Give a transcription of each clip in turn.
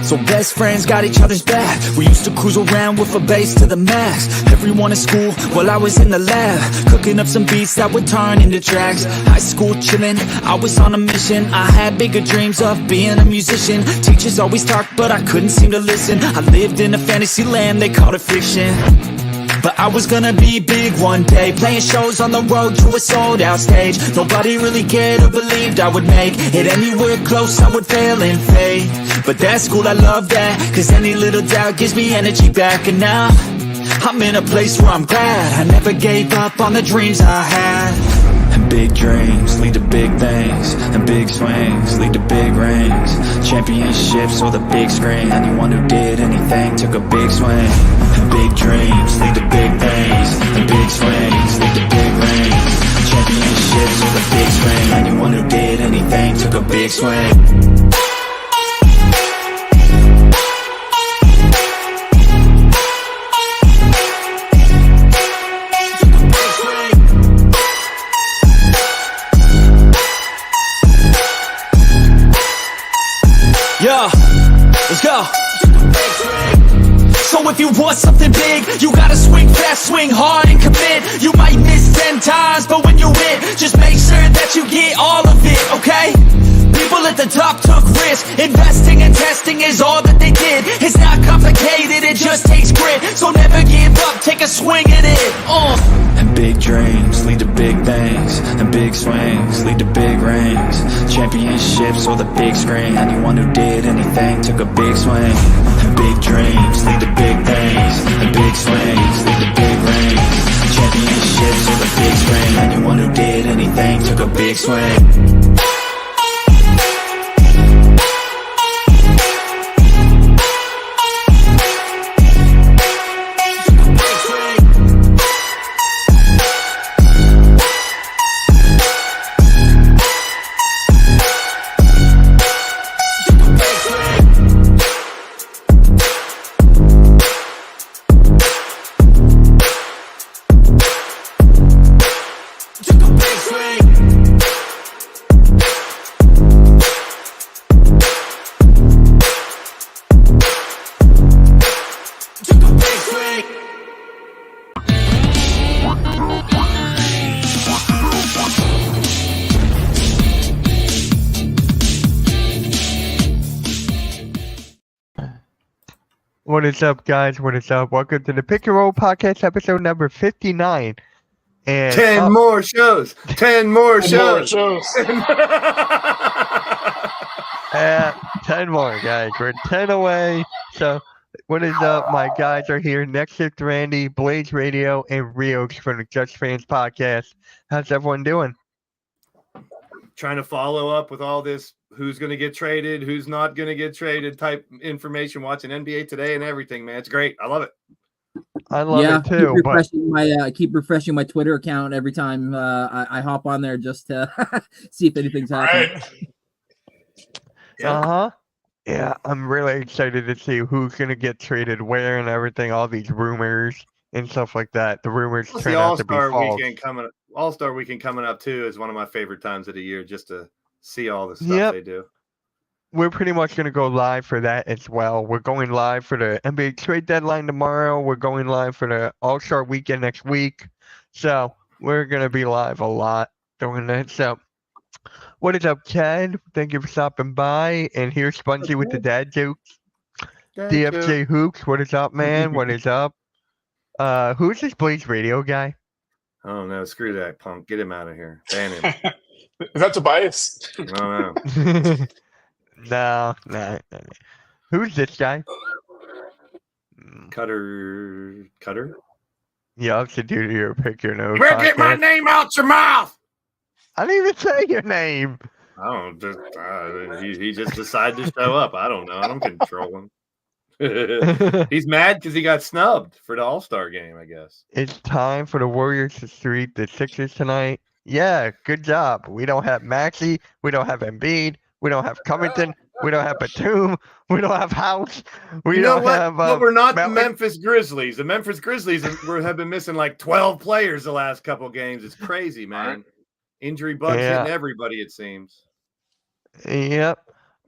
So best friends got each other's back. We used to cruise around with a bass to the max. Everyone in school while I was in the lab, cooking up some beats that would turn into tracks. High school chillin', I was on a mission. I had bigger dreams of being a musician. Teachers always talked but I couldn't seem to listen. I lived in a fantasy land, they called it fiction. But I was gonna be big one day, playing shows on the road to a sold out stage. Nobody really cared or believed I would make it anywhere close, I would fail and fade. But that's cool, I love that, cause any little doubt gives me energy back. And now, I'm in a place where I'm glad I never gave up on the dreams I had. And big dreams lead to big things, and big swings lead to big rings. Championships or the big screen, anyone who did anything took a big swing. And big dreams lead to big things, and big swings lead to big rings. Championships or the big screen, anyone who did anything took a big swing. Yeah, let's go. So if you want something big, you gotta swing fast, swing hard and commit. You might miss 10 times, but when you hit, just make sure that you get all of it, okay? People at the top took risks. Investing and testing is all that they did. It's not complicated, it just takes grit. So never give up, take a swing at it. And big dreams lead to big things, and big swings lead to big rings. Championships or the big screen, anyone who did anything took a big swing. And big dreams lead to big things, and big swings lead to big rings. Championships or the big screen, anyone who did anything took a big swing. What is up, guys? What is up? Welcome to the Pick Your Roll Podcast, episode number 59. And 10 more shows. 10 more shows. 10 more, guys. We're 10 away. So, what is up? My guys are here. Next Shift Randy, Blaze Radio, and Rios from the Just Fans Podcast. How's everyone doing? Trying to follow up with all this who's going to get traded, who's not going to get traded type information, watching NBA Today and everything, man. It's great. I love it. I love it too. Keep refreshing my Twitter account every time I hop on there just to see if anything's happening. Right. Yeah, I'm really excited to see who's going to get traded where and everything, all these rumors and stuff like that. The rumors turn out to be false. All-Star Weekend coming up too is one of my favorite times of the year, just to see all the stuff they do. We're pretty much going to go live for that as well. We're going live for the NBA trade deadline tomorrow. We're going live for the All-Star Weekend next week. So we're going to be live a lot doing that. So what is up, Ted? Thank you for stopping by. And here's Spongy with the dad jokes. DFJ Hoops, what is up, man? What is up? Who's this Blaze Radio guy? Oh, no. Screw that punk. Get him out of here. Ban him. Is that Tobias? No. No. Who's this guy? Cutter? Yeah, it's the dude here. Pick your nose. Well, get my name out your mouth! I didn't even say your name. I don't. He just decided to show up. I don't know. I don't control him. He's mad because he got snubbed for the All-Star game, I guess. It's time for the Warriors to sweep the Sixers tonight. Yeah, good job. We don't have Maxey. We don't have Embiid. We don't have Covington. We don't have Batum. We don't have House. We You know don't what? have. But we're not the Melton. Memphis Grizzlies. The Memphis Grizzlies have been missing like 12 players the last couple games. It's crazy, man. Injury bugs hitting everybody, it seems. Yep.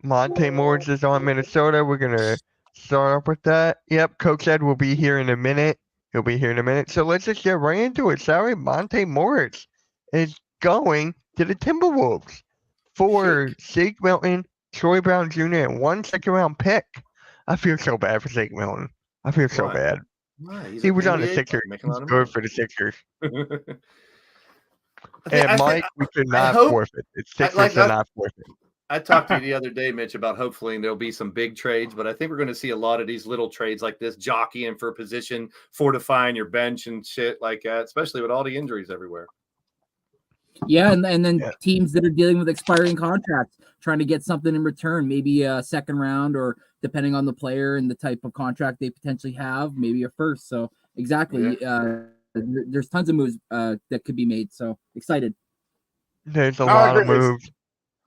Monte Morris is on Minnesota. We're gonna start off with that. Yep. Coach Ed will be here in a minute. He'll be here in a minute. So let's just get right into it. Sorry, Monte Morris is going to the Timberwolves for Shake Milton, Troy Brown Jr., and 1 second-round pick. I feel so bad for Shake Milton. I feel so Why? bad. Why? He's He an was on the NBA Sixers. making a lot He's of good money. for the Sixers. I think- And Mike, we should not hope- forfeit. The Sixers like should that- not forfeit. I talked to you the other day, Mitch, about hopefully there'll be some big trades, but I think we're going to see a lot of these little trades like this, jockeying for position, fortifying your bench and shit like that, especially with all the injuries everywhere. Yeah, and then Yeah. teams that are dealing with expiring contracts, trying to get something in return, maybe a second round, or depending on the player and the type of contract they potentially have, maybe a first. So exactly, there's tons of moves that could be made. So excited. There's a No, I lot of agree. moves.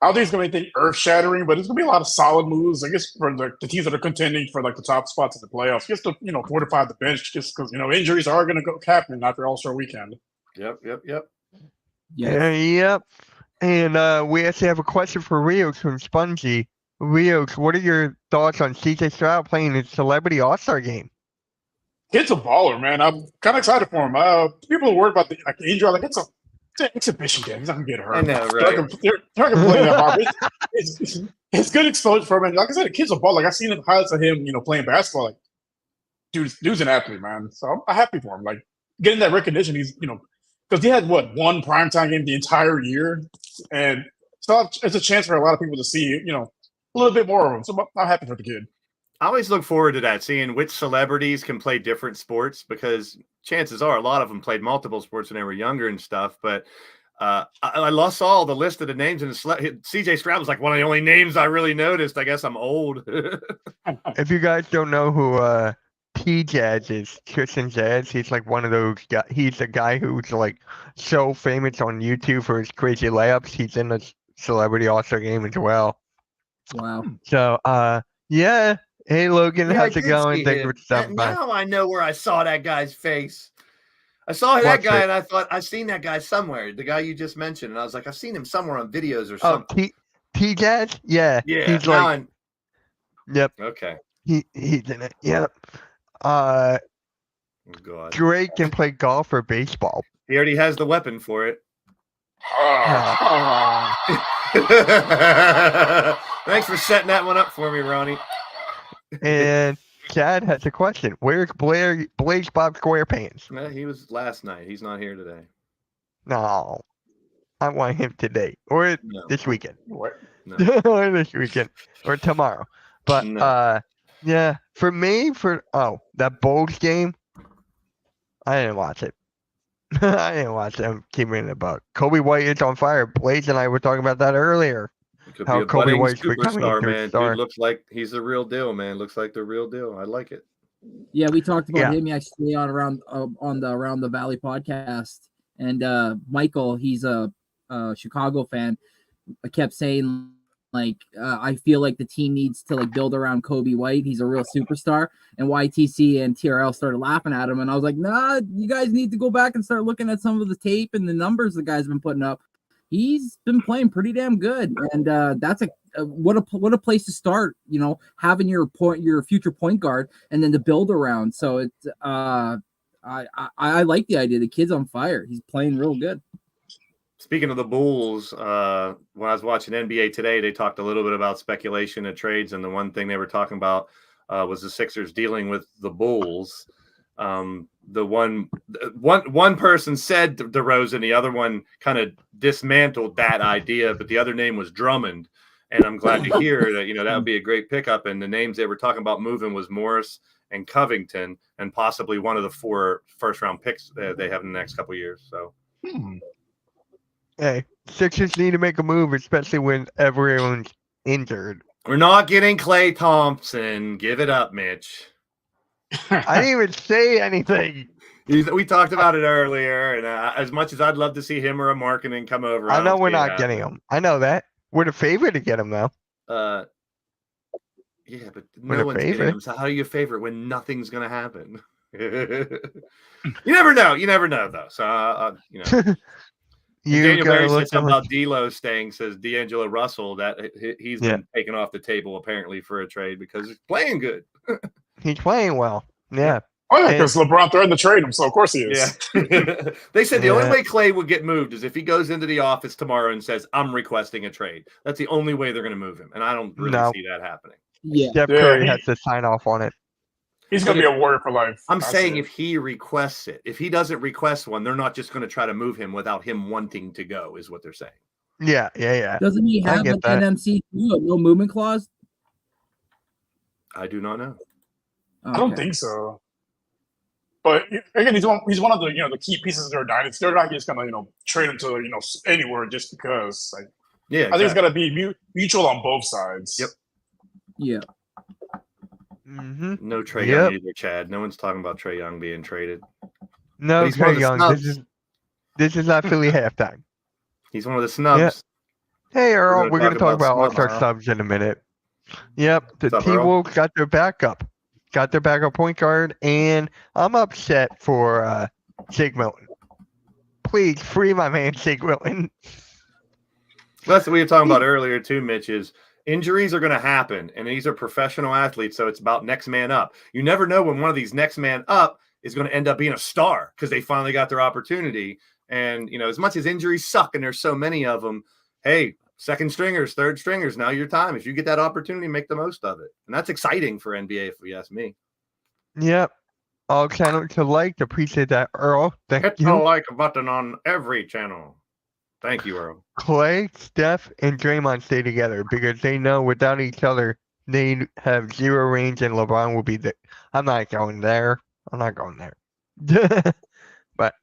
I don't think it's going to be anything earth-shattering, but it's going to be a lot of solid moves. I guess for the teams that are contending for like the top spots in the playoffs, just to fortify the bench, just because injuries are going to go happen after All-Star Weekend. Yep. Yeah. Yep. And we actually have a question for Rios from Spongy. Rios, what are your thoughts on CJ Stroud playing his Celebrity All-Star game? Kid's a baller, man. I'm kind of excited for him. People are worried about the injury. Like it's an exhibition game. He's not going to get hurt. I know, They're right? not going to play that hard. It's good exposure for him. And like I said, the kid's a baller. Like I've seen the highlights of him, playing basketball. Like, dude's an athlete, man. So I'm happy for him. Like getting that recognition. He's, because he had one primetime game the entire year, and so it's a chance for a lot of people to see, a little bit more of him. So I'm happy for the kid. I always look forward to that, seeing which celebrities can play different sports, because chances are a lot of them played multiple sports when they were younger and stuff. But I saw all the list of the names, and CJ Stroud was like one of the only names I really noticed. I guess I'm old. If you guys don't know who T-Jazz is, Tristan Jazz, he's like one of those guys. He's the guy who's like so famous on YouTube for his crazy layups. He's in the Celebrity All-Star game as well. Wow. So, yeah. Hey, Logan, Yeah, I how's it did going? see Thanks him. for stopping by. Now I know where I saw that guy's face. I saw that Watch guy it. and I thought I've seen that guy somewhere. The guy you just mentioned, and I was like, I've seen him somewhere on videos or Oh, something. T-Jazz? Yeah. Yeah, He's now like, yep. okay. He's in it. Yep. Oh, God. Drake can play golf or baseball. He already has the weapon for it. Thanks for setting that one up for me, Ronnie. And Chad has a question. Where's Blaze Bob SquarePants? He was last night. He's not here today. No. I want him today. Or No. this weekend. What? No. Or this weekend. Or tomorrow. But No. yeah. For me, that Bulls game, I didn't watch it. I didn't watch it. I'm keeping it about. Kobe White is on fire. Blaze and I were talking about that earlier. He could How be a Kobe budding White's becoming a superstar, true man. star. Dude looks like he's the real deal, man. Looks like the real deal. I like it. Yeah, we talked about Yeah. him yesterday on the Around the Valley podcast, and Michael, he's a Chicago fan. I kept saying I feel like the team needs to build around Kobe White. He's a real superstar, and YTC and TRL started laughing at him, and I was like, nah, you guys need to go back and start looking at some of the tape and the numbers the guy's been putting up. He's been playing pretty damn good, and that's what a place to start. Having your future point guard, and then to build around. So it's I like the idea. The kid's on fire. He's playing real good. Speaking of the Bulls, when I was watching NBA Today, they talked a little bit about speculation and trades, and the one thing they were talking about was the Sixers dealing with the Bulls. The one person said DeRozan, the other one kind of dismantled that idea, but the other name was Drummond, and I'm glad to hear that that would be a great pickup. And the names they were talking about moving was Morris and Covington, and possibly one of the 4 first-round picks they have in the next couple of years. So. Hey, Sixers need to make a move, especially when everyone's injured. We're not getting Klay Thompson. Give it up, Mitch. I didn't even say anything. We talked about it earlier, and as much as I'd love to see him or a Markkanen come over, I know don't we're see it not happening. getting him. I know that. We're the favorite to get him, though. Yeah, but With no a one's getting favorite. him. So how do you favorite when nothing's going to happen? You never know. You never know, though. So, you know. And You Daniel gotta Barry look said something at about D'Lo staying. Says D'Angelo Russell that he's Yeah. been taken off the table apparently for a trade because he's playing good. he's playing well. Yeah. Oh yeah, And- because LeBron threatened to trade him, so of course he is. Yeah. They said the only Yeah. way Clay would get moved is if he goes into the office tomorrow and says, "I'm requesting a trade." That's the only way they're going to move him, and I don't really No. see that happening. Yeah. Steph Yeah, Curry he- has to sign off on it. He's gonna be a warrior for life. I'm That's saying it. if he requests it, if he doesn't request one, they're not just going to try to move him without him wanting to go, is what they're saying. Yeah. Doesn't he I have get an that. NMC too, a no movement clause? I do not know. I don't Okay. think so. But again, he's one of the the key pieces of their dynasty. They're not just gonna trade him to anywhere just because. Like, Yeah, I think it's exactly. got to be mutual on both sides. Yep. Yeah. Mm-hmm. No Trey Yep. Young either, Chad. No one's talking about Trey Young being traded. No, He's one of Trey the Young. snubs. This is not Philly halftime. He's one of the snubs. Hey, Earl, gonna we're going to talk talk about about All-Star snub. subs in a minute. Yep, the What's up, Earl? T-Wolves got their backup. Got their backup point guard, and I'm upset for Jake Milton. Please, free my man, Jake Milton. That's what we were talking about earlier too, Mitch, is injuries are going to happen, and these are professional athletes, so it's about next man up. You never know when one of these next man up is going to end up being a star because they finally got their opportunity. And, as much as injuries suck, and there's so many of them, hey, second stringers, third stringers, now your time. If you get that opportunity, make the most of it. And that's exciting for NBA, if you ask me. Yep. All channel to like. Appreciate that, Earl. Thank Hit the you. like button on every channel. Thank you, Earl. Clay, Steph, and Draymond stay together because they know without each other, they have zero range, and LeBron will be there. I'm not going there. I'm not going there. But,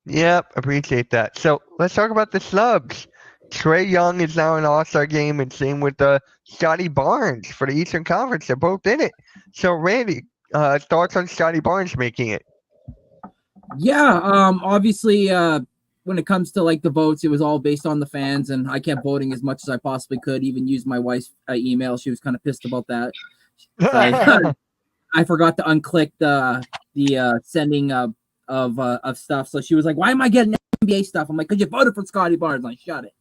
yep, appreciate that. So let's talk about the snubs. Trae Young is now in the All-Star game, and same with Scotty Barnes for the Eastern Conference. They're both in it. So, Randy, thoughts on Scotty Barnes making it? Yeah. Obviously, when it comes to like the votes, it was all based on the fans, and I kept voting as much as I possibly could. Even used my wife's email. She was kind of pissed about that. I forgot to unclick the sending of stuff. So she was like, "Why am I getting NBA stuff?" I'm like, "Cause you voted for Scotty Barnes." Like, shut it.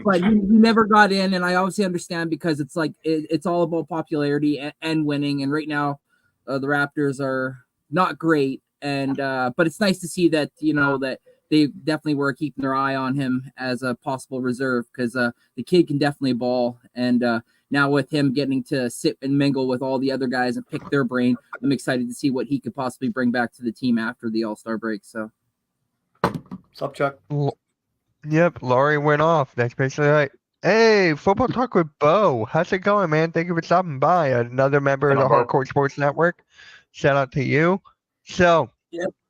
But he never got in, and I obviously understand because it's like it's all about popularity and winning. And right now, the Raptors are not great, and but it's nice to see that that they definitely were keeping their eye on him as a possible reserve because the kid can definitely ball. And now with him getting to sit and mingle with all the other guys and pick their brain, I'm excited to see what he could possibly bring back to the team after the All-Star break. So, What's up, Chuck? Yep, Laurie went off. That's basically right. Hey, Football Talk with Bo. How's it going, man? Thank you for stopping by. Another member of the Hello, Bo. Hardcore Sports Network. Shout out to you. So,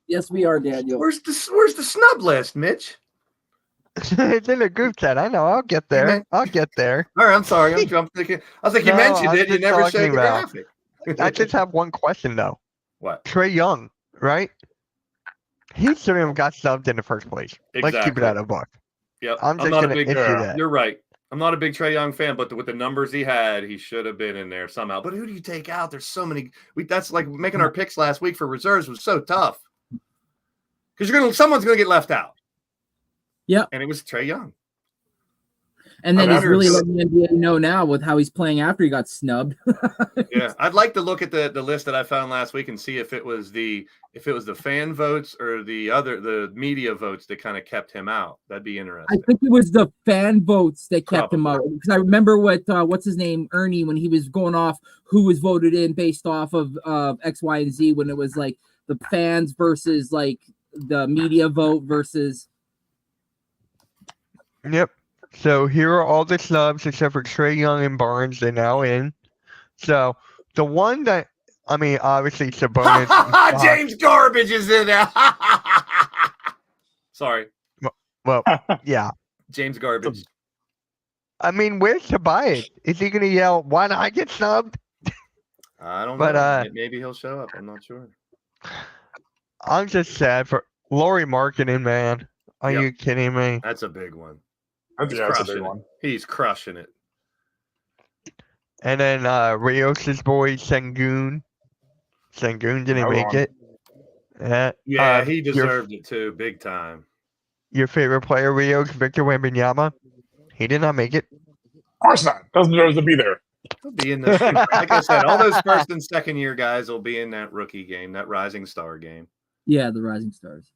yes, we are, Daniel. Where's the snub list, Mitch? it's in the group chat. I know. I'll get there. man. I'll get there. All right, I'm sorry. I'm jumping. I was like, you No, mentioned I'm it. You just never talking showed the about- graphic. I just have one question, though. What? Trae Young, right? He shouldn't have got subbed in the first place. Let's keep it Exactly. out of the book. Yep. I'm just not going a to big. issue Yeah. that. You're right. I'm not a big Trae Young fan, but with the numbers he had, he should have been in there somehow. But who do you take out? There's so many. That's like making our picks last week for reserves was so tough because someone's gonna get left out. Yeah. And it was Trae Young. And then I he's really wonder- letting the NBA know now with how he's playing after he got snubbed. Yeah, I'd like to look at the list that I found last week and see if it was the fan votes or the media votes that kind of kept him out. That'd be I interesting. think it was the fan votes that kept him Probably. out. Because I remember what's his name, Ernie, when he was going off who was voted in based off of X, Y, and Z, when it was like the fans versus like the media vote versus. Yep. So here are all the snubs except for Trae Young and Barnes. They're now in. So the one that, I mean, obviously Sabonis. James Garbage is in there. Sorry, Well, yeah. James Garbage. I mean, where's Tobias? Is he going to yell, "Why did I get snubbed?" I don't But, know. Maybe he'll show up. I'm not sure. I'm just sad for Laurie Markkinen, man. Are Yep. you kidding me? That's a big one. That's a big crushing it. one. He's crushing it. And then Rios' boy Sengun. Sengun didn't make it. Yeah, he your deserved it too, big time. your favorite player, Rios, Victor Wembanyama. He did not make it. Of course not. Doesn't deserve to be there. He'll be in the like I said, all those first and second year guys will be in that rookie game, that rising star game. Yeah, the Rising Stars.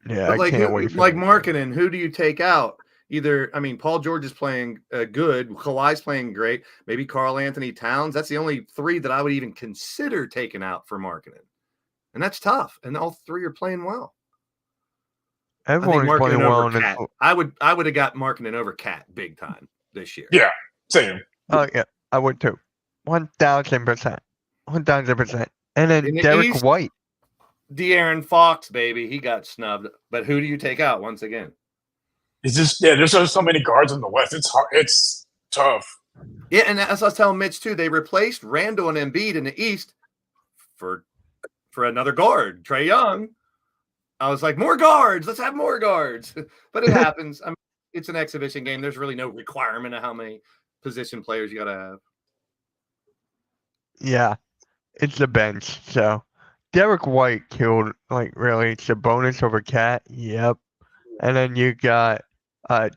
Yeah, But I can't wait. like Markkanen, who do you take out? Paul George is playing good. Kawhi's playing great. Maybe Karl Anthony Towns. That's the only three that I would even consider taking out for Markkanen. And that's tough. And all three are playing well. Everyone's playing well. Cat. I would have got Markkanen over Cat big time this year. Yeah, same. Oh yeah, I would too. 1,000%. 1,000%. And then Derek White. De'Aaron Fox, baby, he got snubbed. But who do you take out once again? It's just there's so many guards in the West. It's hard. It's tough. Yeah, and as I was telling Mitch too, they replaced Randall and Embiid in the East for another guard, Trae Young. I was like, more guards. Let's have more guards. But it happens. I mean, it's an exhibition game. There's really no requirement of how many position players you got to have. Yeah, it's the bench. So Derek White killed, really. Sabonis over Cat. Yep. And then you got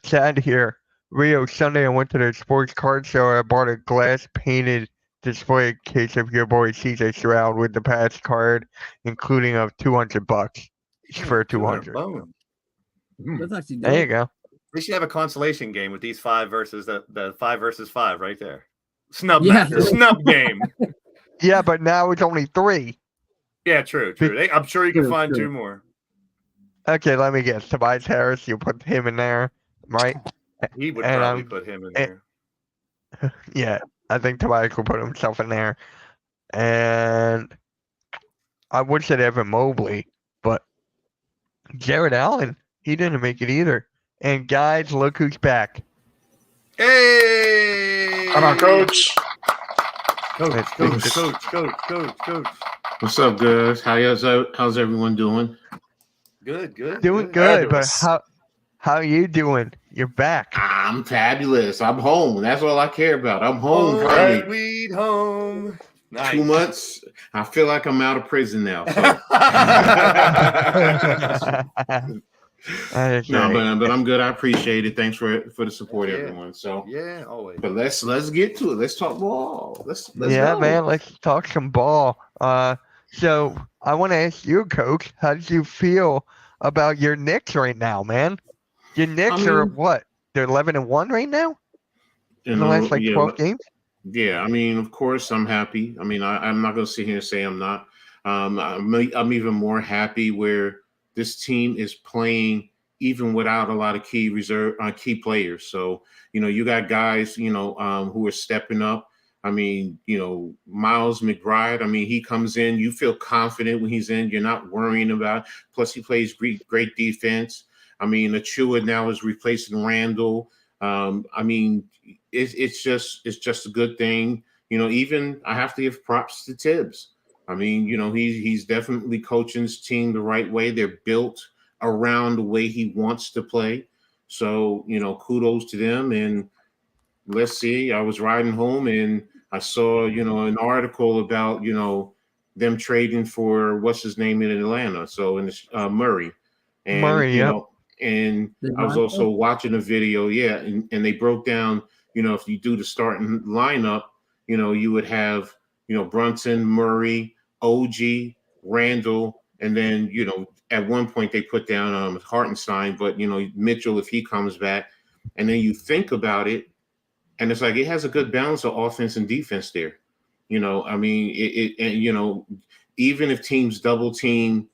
Chad here. Rio, Sunday I went to the sports card show. I bought a glass painted display case of your boy CJ Stroud with the patch card, including of $200 for 200. Boom. That's actually There you go. We should have a consolation game with these five versus the 5 versus 5 right there. Snub game. Yeah, but now it's only 3. Yeah, true. I'm sure you can find 2 more. Okay, let me guess. Tobias Harris, you put him in there, right? He would And, probably put him in there. Yeah, I think Tobias will put himself in there. And I would say Evan Mobley, but Jared Allen, he didn't make it either. And guys, look who's back. Hey! Come on, coach. Coach. What's up, guys? How's everyone doing? Good. Doing good, but how you doing? You're back. I'm fabulous. I'm home. That's all I care about. I'm home. Finally. Sweet home. Nice. 2 months. I feel like I'm out of prison now. So. No, but I'm good. I appreciate it. Thanks for the support, everyone. So yeah, always. But let's get to it. Let's talk ball. Let's go. Man. Let's talk some ball. So I want to ask you, Coach, how did you feel about your Knicks right now, man? Your Knicks are what? They're 11-1 right now in the last 12 games. Yeah, I mean, of course, I'm happy. I mean, I'm not going to sit here and say I'm not. I'm even more happy where this team is playing even without a lot of key players. So, you got guys, who are stepping up. I mean, Miles McBride, I mean, he comes in, you feel confident when he's in, you're not worrying about it. Plus he plays great defense. I mean, Achua now is replacing Randall. I mean, it's just a good thing. Even I have to give props to Tibbs. I mean, he's definitely coaching his team the right way. They're built around the way he wants to play. So, kudos to them. And let's see, I was riding home and I saw, an article about, them trading for what's his name in Atlanta. So in Murray. And, and I was also watching a video. Yeah. And they broke down, if you do the starting lineup, you would have, Brunson, Murray, OG, Randall, and then, at one point they put down Hartenstein, but, Mitchell, if he comes back, and then you think about it, and it's like it has a good balance of offense and defense there. I mean, even if teams double team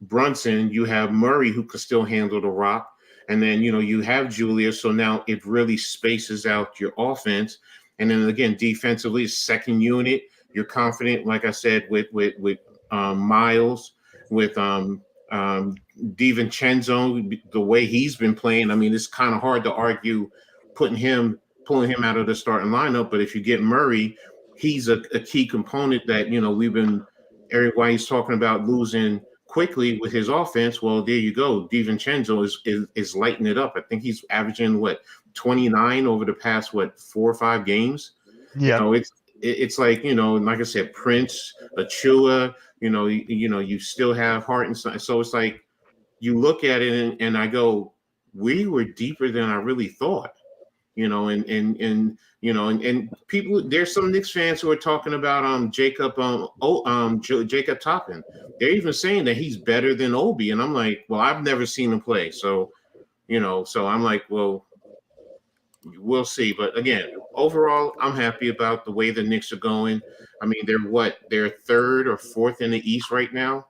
Brunson, you have Murray who could still handle the rock. And then, you have Julius. So now it really spaces out your offense. And then again, defensively, second unit, you're confident, like I said, with Miles, with DiVincenzo, the way he's been playing. I mean, it's kind of hard to argue pulling him out of the starting lineup. But if you get Murray, he's a key component that, everybody's talking about losing quickly with his offense. Well, there you go. DiVincenzo is lighting it up. I think he's averaging 29 over the past 4 or 5 games. Yeah. It's like, like I said, Prince, Achua, you still have Hartenstein. So it's like you look at it and I go, we were deeper than I really thought. And people, there's some Knicks fans who are talking about Jacob Jacob Toppin. They're even saying that he's better than Obi, and I'm like, well, I've never seen him play, so so I'm like, well, we'll see. But again, overall, I'm happy about the way the Knicks are going. I mean, they're third or fourth in the East right now.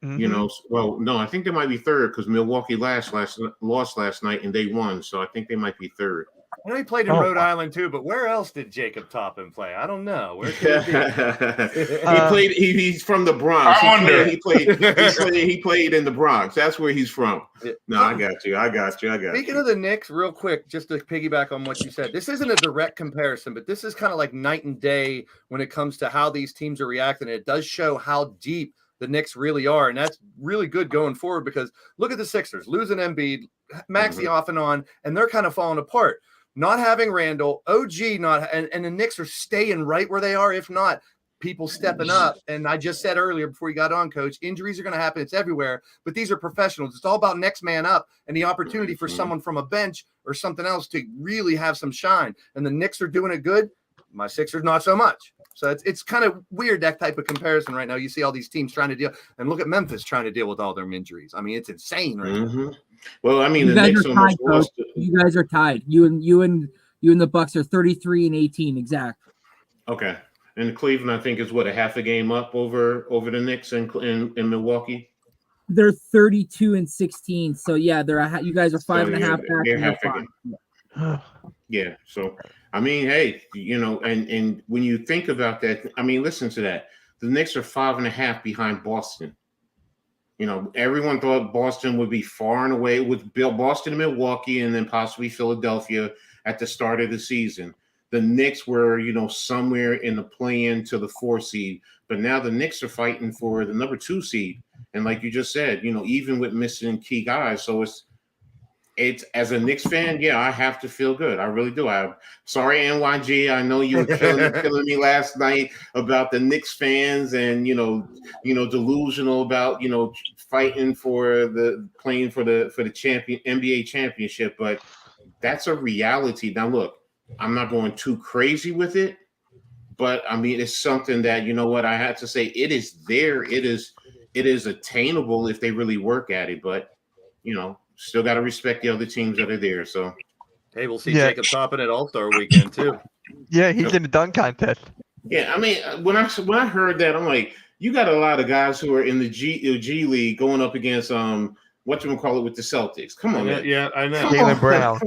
Mhm. Well, no, I think they might be third because Milwaukee lost last night and they won, so I think they might be third. I know he played in Rhode Island too, but where else did Jacob Toppin play? I don't know. Where could he be? He's from the Bronx. I wonder. He played in the Bronx. That's where he's from. No, I got you. Speaking of the Knicks, real quick, just to piggyback on what you said, this isn't a direct comparison, but this is kind of like night and day when it comes to how these teams are reacting. It does show how deep the Knicks really are, and that's really good going forward because look at the Sixers losing Embiid, Maxey off and on, and they're kind of falling apart. Not having Randall, OG and the Knicks are staying right where they are, if not people stepping up. And I just said earlier before you got on, Coach, injuries are going to happen. It's everywhere, but these are professionals. It's all about next man up and the opportunity for someone from a bench or something else to really have some shine. And the Knicks are doing it good. My Sixers, not so much. So it's kind of weird, that type of comparison right now. You see all these teams trying to deal, and look at Memphis trying to deal with all their injuries. I mean, it's insane right now. Well, I mean, You the guys Knicks are almost tied, Coach. lost. You guys are tied. You and the Bucks are 33 and 18 exact. Okay, and Cleveland, I think, is what, a half a game up over the Knicks in Milwaukee. They're 32 and 16. So yeah, you guys are 5.5 back. They're and half a they're game. five. Yeah. So, I mean, hey, and when you think about that, I mean, listen to that. The Knicks are 5.5 behind Boston. Everyone thought Boston would be far and away with Boston and Milwaukee and then possibly Philadelphia at the start of the season. The Knicks were, somewhere in the play-in to the 4 seed, but now the Knicks are fighting for the number 2 seed. And like you just said, even with missing key guys, so it's as a Knicks fan, yeah, I have to feel good. I really do. I'm sorry, NYG. I know you were killing me last night about the Knicks fans and delusional about fighting for playing for the NBA championship, but that's a reality. Now, look, I'm not going too crazy with it, but I mean, it's something that I had to say. It is there. It is attainable if they really work at it, but still got to respect the other teams that are there. So, hey, we'll see Jacob Toppin at All-Star Weekend too. Yeah, he's in the dunk contest. Yeah, I mean, when I heard that, I'm like, you got a lot of guys who are in the G League going up against whatchamacallit with the Celtics. Come on, man. Yeah, I know. Jaylen Brown.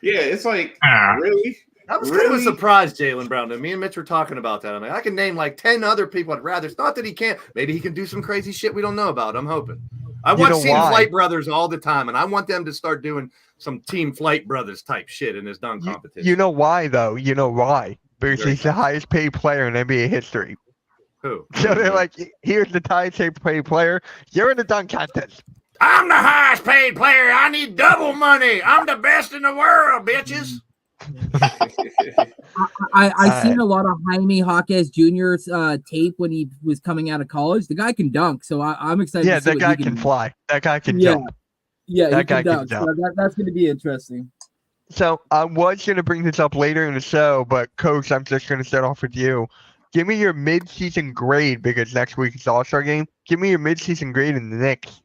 Yeah, it's like, really? That was kind of a surprise, Jaylen Brown. Me and Mitch were talking about that. I'm like, I can name like 10 other people I'd rather. It's not that he can't. Maybe he can do some crazy shit we don't know about. I'm hoping. I watch Team Flight Brothers all the time, and I want them to start doing some Team Flight Brothers type shit in this dunk competition. You know why, though? You know why? Because he's the highest paid player in NBA history. Who? So they're like, here's the highest paid player. You're in the dunk contest. I'm the highest paid player. I need double money. I'm the best in the world, bitches. I seen a lot of Jaime Jaquez Jr.'s tape when he was coming out of college. The guy can dunk, so I'm excited. Yeah, to see that guy can fly. That guy can jump. Yeah, that he guy can dunk. can jump. So that's going to be interesting. So I was going to bring this up later in the show, but Coach, I'm just going to start off with you. Give me your mid-season grade because next week is the All-Star game. Give me your mid-season grade in the Knicks.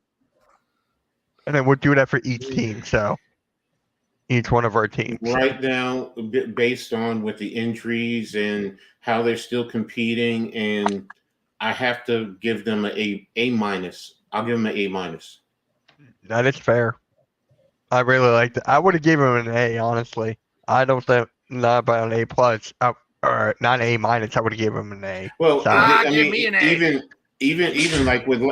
And then we'll do that for each team. So each one of our teams. Right now, based on with the injuries and how they're still competing, and I have to give them a minus. I'll give them an A-. That is fair. I really like that. I would have given him an A, honestly. I don't think not about an A plus or not A minus. I would have given him an A. Well, So- I give mean, me an A. even like with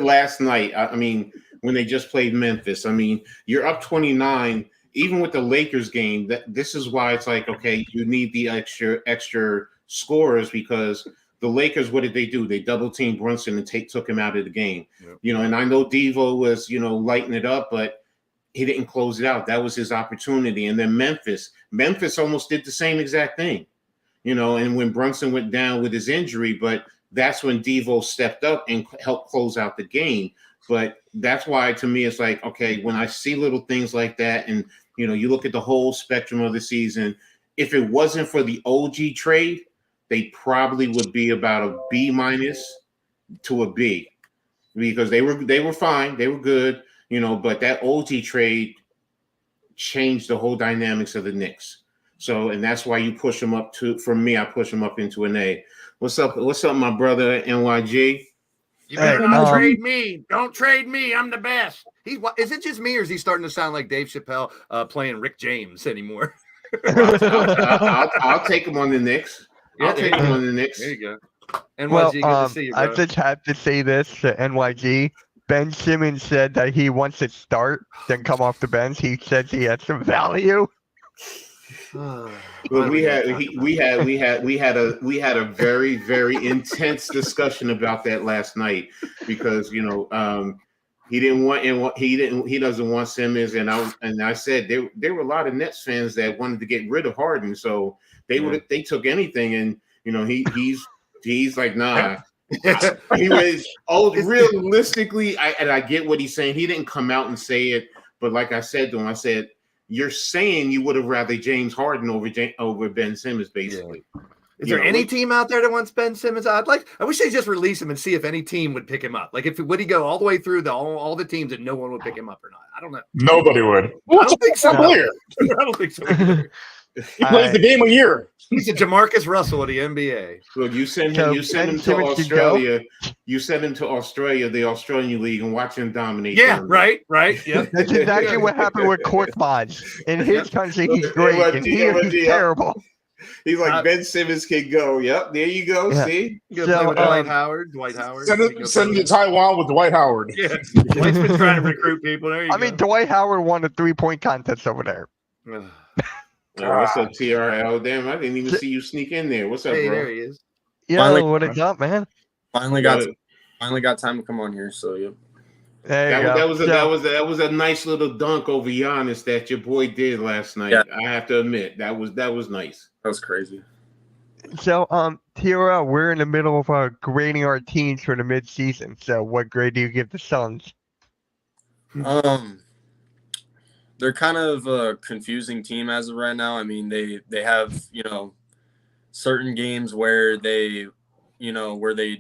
last night. I mean, when they just played Memphis. I mean, you're up 29. Even with the Lakers game, this is why it's like, okay, you need the extra scorers because the Lakers, what did they do? They double teamed Brunson and took him out of the game. Yep. And I know Devo was, lighting it up, but he didn't close it out. That was his opportunity. And then Memphis almost did the same exact thing. and when Brunson went down with his injury, but that's when Devo stepped up and helped close out the game. But that's why, to me, it's like, okay, when I see little things like that, and you look at the whole spectrum of the season, if it wasn't for the OG trade, they probably would be about a B- to a B, because they were fine, they were good, but that OG trade changed the whole dynamics of the Knicks. So, and that's why you push them up to. For me, I push them up into an A. What's up, my brother NYG? You better not trade me. Don't trade me. I'm the best. Is it just me, or is he starting to sound like Dave Chappelle playing Rick James anymore? I'll take him on the Knicks. I'll take him on the Knicks. There you go. NYG, Well, good to see you, bro. I just have to say this to NYG. Ben Simmons said that he wants to start, then come off the bench. He says he has some value. Well, we had a very, very intense discussion about that last night, because he doesn't want Simmons, and I said there were a lot of Nets fans that wanted to get rid of Harden, so they took anything, and he's like, nah. He was realistically, I get what he's saying. He didn't come out and say it, but like I said to him, I said, you're saying you would have rather James Harden over Ben Simmons, basically. Yeah. Is there any team out there that wants Ben Simmons? I wish they just release him and see if any team would pick him up. Like, would he go all the way through all the teams and no one would pick him up or not? I don't know. Nobody would. I don't think so. Player. I don't think so. Either. He plays the game a year. He's a Jamarcus Russell of the NBA. Look, you send him to Australia. You send him to Australia, the Australian League, and watch him dominate. Yeah, right. Yeah. That's exactly what happened with Korkmaz. In his country, he's great, and here he's terrible. He's like, Ben Simmons can go. Yep, there you go. Yeah. See? You play with Dwight Howard. Send him to Taiwan with Dwight Howard. Yeah. Dwight's been trying to recruit people. There you go. I mean, Dwight Howard won a 3-point contest over there. What's up, TRL? Damn, I didn't even see you sneak in there. What's up, hey, bro? there he is. Yeah, what is up, man? Finally got time to come on here. So yeah. That was a nice little dunk over Giannis that your boy did last night. Yeah. I have to admit, that was nice. That was crazy. So, TRL, we're in the middle of grading our teams for the mid-season. So, what grade do you give the Suns? They're kind of a confusing team as of right now. I mean, they have, certain games where they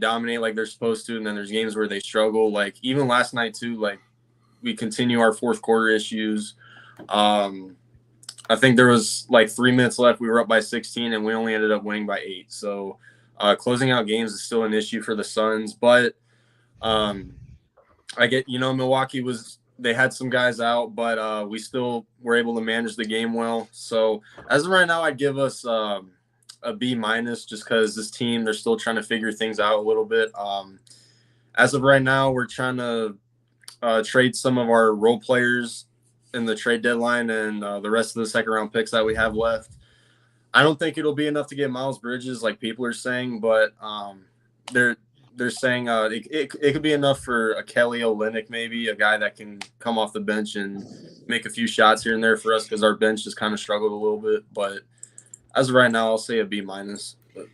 dominate like they're supposed to, and then there's games where they struggle. Like even last night too, like we continue our fourth quarter issues. I think there was like 3 minutes left. We were up by 16 and we only ended up winning by 8. So closing out games is still an issue for the Suns, but I get, Milwaukee they had some guys out, but we still were able to manage the game well. So as of right now, I'd give us a B- just because this team, they're still trying to figure things out a little bit. As of right now, we're trying to trade some of our role players in the trade deadline and the rest of the second round picks that we have left. I don't think it'll be enough to get Miles Bridges like people are saying, but they're saying it could be enough for a Kelly Olynyk, maybe a guy that can come off the bench and make a few shots here and there for us because our bench just kind of struggled a little bit. But as of right now, I'll say a B-.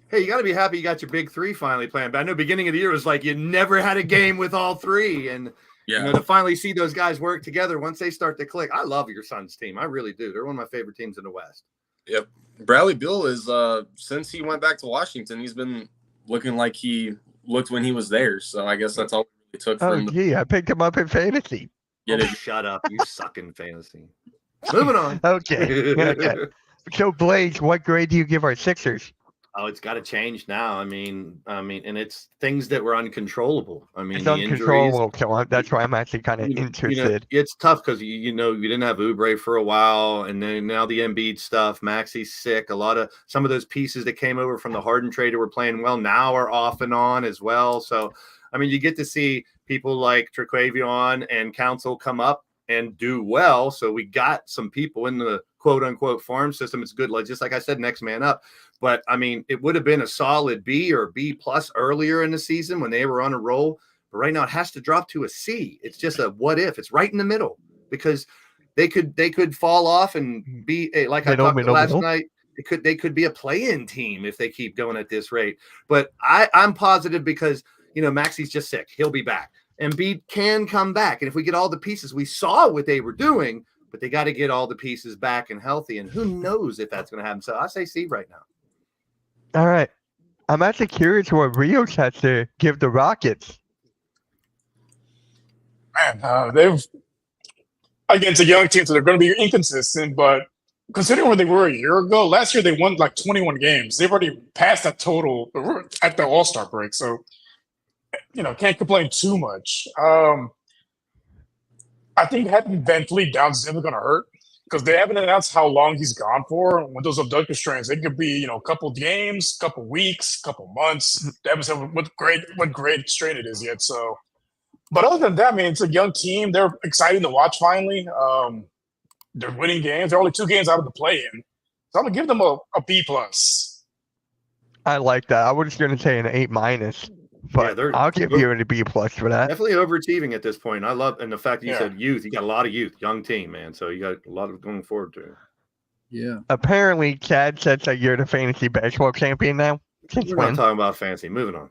Hey, you got to be happy you got your big three finally playing. But I know beginning of the year was like you never had a game with all three, and to finally see those guys work together once they start to click. I love your Suns team. I really do. They're one of my favorite teams in the West. Yep. Bradley Beal is since he went back to Washington, he's been looking like he looked when he was there. So I guess that's all it took for him. I picked him up in fantasy. Shut up. You suck in fantasy. Moving on. Okay. So, Blaze, what grade do you give our Sixers? Oh, it's got to change now. I mean, and it's things that were uncontrollable. I mean, It's the uncontrollable. injuries. So that's why I'm actually kind of interested. It's tough because you didn't have Oubre for a while, and then now the Embiid stuff. Maxi's sick. Some of those pieces that came over from the Harden trade were playing well now are off and on as well. So, I mean, you get to see people like Trequavion and Council come up and do well. So we got some people in the quote unquote farm system. It's good. Like, just like I said, next man up. But I mean, it would have been a solid B or B plus earlier in the season when they were on a roll. But right now it has to drop to a C. It's just a what if. It's right in the middle because they could fall off and be like I talked last night. they could be a play-in team if they keep going at this rate. But I'm positive because Maxi's just sick. He'll be back. Embiid can come back, and if we get all the pieces, we saw what they were doing, but they got to get all the pieces back and healthy. And who knows if that's going to happen? So I say C right now. All right. I'm actually curious what Rios has to give the Rockets. Man, they've against a young team, so they're going to be inconsistent. But considering where they were a year ago, last year they won like 21 games. They've already passed that total at the All-Star break, so can't complain too much. I think having Van Fleet down is definitely going to hurt because they haven't announced how long he's gone for. With those abductor strains, it could be a couple games, couple weeks, couple months. They haven't said what grade strain it is yet. So. But other than that, I mean, it's a young team. They're exciting to watch finally. They're winning games. They're only 2 games out of the play-in. So I'm going to give them a B+. I like that. I was going to say an A-, but I'll give you a B+ for that. Definitely overachieving at this point. I love, and the fact that you said youth, you got a lot of youth, young team, man. So you got a lot of going forward to. Yeah. Apparently, Chad says that you're the fantasy baseball champion now. Since We're when? not talking about fancy. Moving on.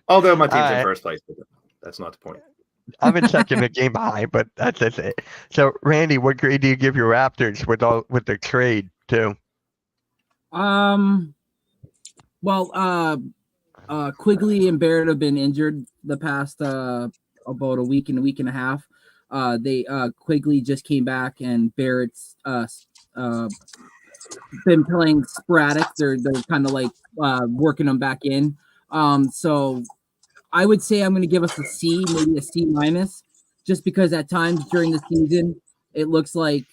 Although my team's in first place, but that's not the point. I've been checking the game behind, but that's it. So, Randy, what grade do you give your Raptors with the trade too? Well, Quigley and Barrett have been injured the past about a week and a half. They Quigley just came back, and Barrett's been playing sporadic. They're kind of like working them back in. So I would say I'm going to give us a C, maybe a C-, just because at times during the season it looks like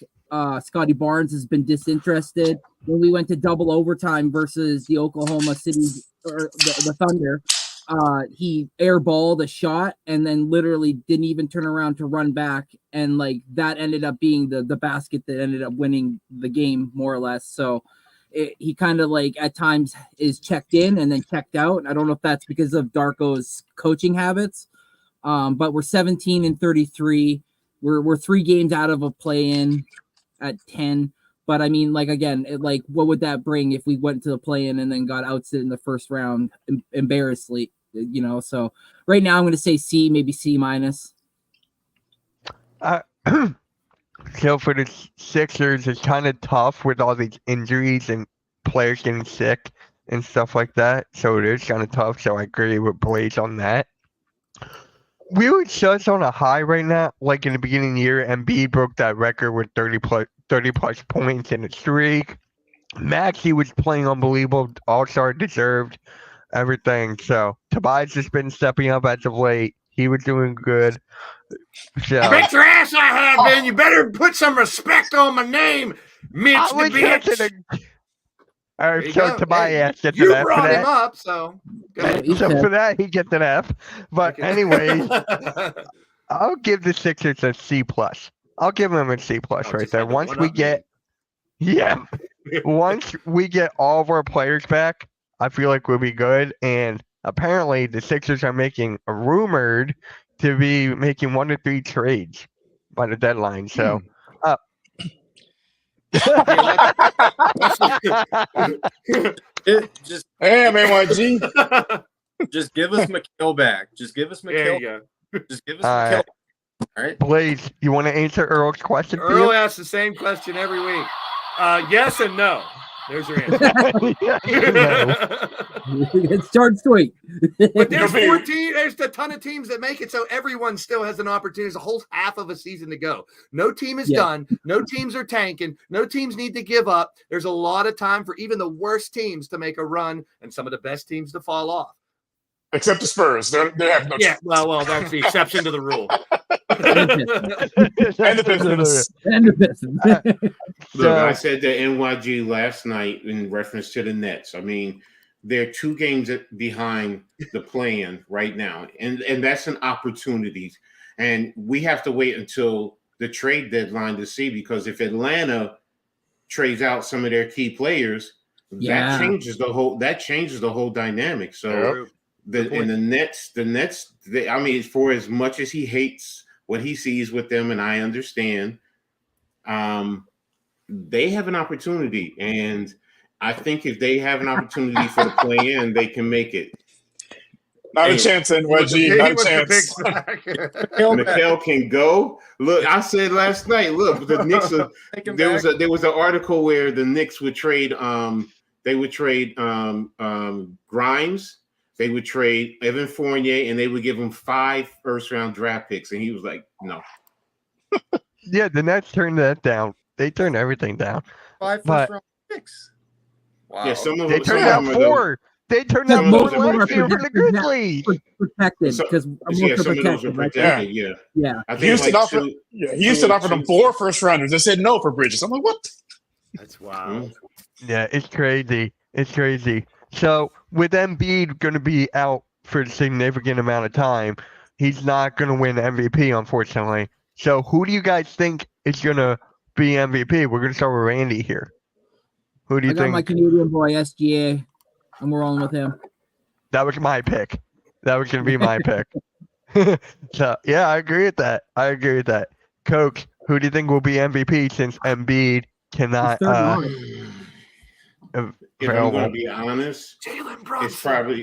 Scotty Barnes has been disinterested. When we went to double overtime versus the Oklahoma City or the Thunder, he airballed a shot and then literally didn't even turn around to run back, and like that ended up being the basket that ended up winning the game more or less. So he kind of like at times is checked in and then checked out. I don't know if that's because of Darko's coaching habits, but we're 17-33. We're 3 games out of a play-in at 10. But I mean, like again, what would that bring if we went to the play-in and then got ousted in the first round embarrassingly? So right now I'm going to say C, maybe C-. So for the Sixers, it's kind of tough with all these injuries and players getting sick and stuff like that. So it is kind of tough. So I agree with Blaze on that. We were just on a high right now. Like in the beginning of the year, Embiid broke that record with 30 plus points in a streak. Maxey was playing unbelievable. All-Star deserved everything. So Tobias has been stepping up as of late. He was doing good. So, I bet your ass I have, man. You better put some respect on my name, Mitch the bitch. All right, so Tobias gets you an F for brought him that. up, so. So for that, he gets an F. But anyways, I'll give the Sixers a C+. I'll give them a C+ right there. Once we get all of our players back, I feel like we'll be good. And apparently the Sixers are rumored to be making 1 to 3 trades by the deadline. So Just Hey, MAYG. just give us McHale back. Just give us There McHale. you go. Just give us McHale. All right. Blaze, you want to answer Earl's question? for Earl you? asks the same question every week. Yes and no. There's your answer. It starts sweet. But there's there's a ton of teams that make it, so everyone still has an opportunity. There's a whole half of a season to go. No team is done. No teams are tanking. No teams need to give up. There's a lot of time for even the worst teams to make a run and some of the best teams to fall off. Except the Spurs. They have no chance. Well, that's the exception to the rule. And the Pistons. Look, I said to NYG last night in reference to the Nets. I mean, they're 2 games behind the play-in right now, and that's an opportunity. And we have to wait until the trade deadline to see, because if Atlanta trades out some of their key players, that changes the whole dynamic. So the Nets, I mean, for as much as he hates what he sees with them, and I understand, they have an opportunity, and I think if they have an opportunity for the play-in, they can make it. Not a Hey, chance, He wants NYG. the Not a picks chance. back. Mikel can go. Look, I said last night. Look, the Knicks. Take him There back. was an article where the Knicks would trade. They would trade Grimes. They would trade Evan Fournier, and they would give him 5 first-round draft picks. And he was like, "No." Yeah, the Nets turned that down. They turned everything down. 5 but- first round picks. Wow. Yeah, some of They them. Some turned of out them are the- 4. They turned Yeah, out most 4 of them last are year for the projected now. Grizzlies. Protected So- because Yeah, some of those are protected. Right? protected. Yeah, Yeah. I think Houston like offered. two- Yeah, Houston offered them 4 first-rounders. They said no for Bridges. I'm like, what? That's wild. Yeah, it's crazy. It's crazy. So with Embiid going to be out for a significant amount of time, he's not going to win MVP, unfortunately. So who do you guys think is going to be MVP? We're going to start with Randy here. Who do I you got think? my Canadian boy SGA. I'm rolling with him. That was my pick. That was going to be my pick. So yeah, I agree with that. I agree with that. Coach, who do you think will be MVP since Embiid cannot? He's third round. If I'm Available. going to be honest, Jalen it's Brunson. probably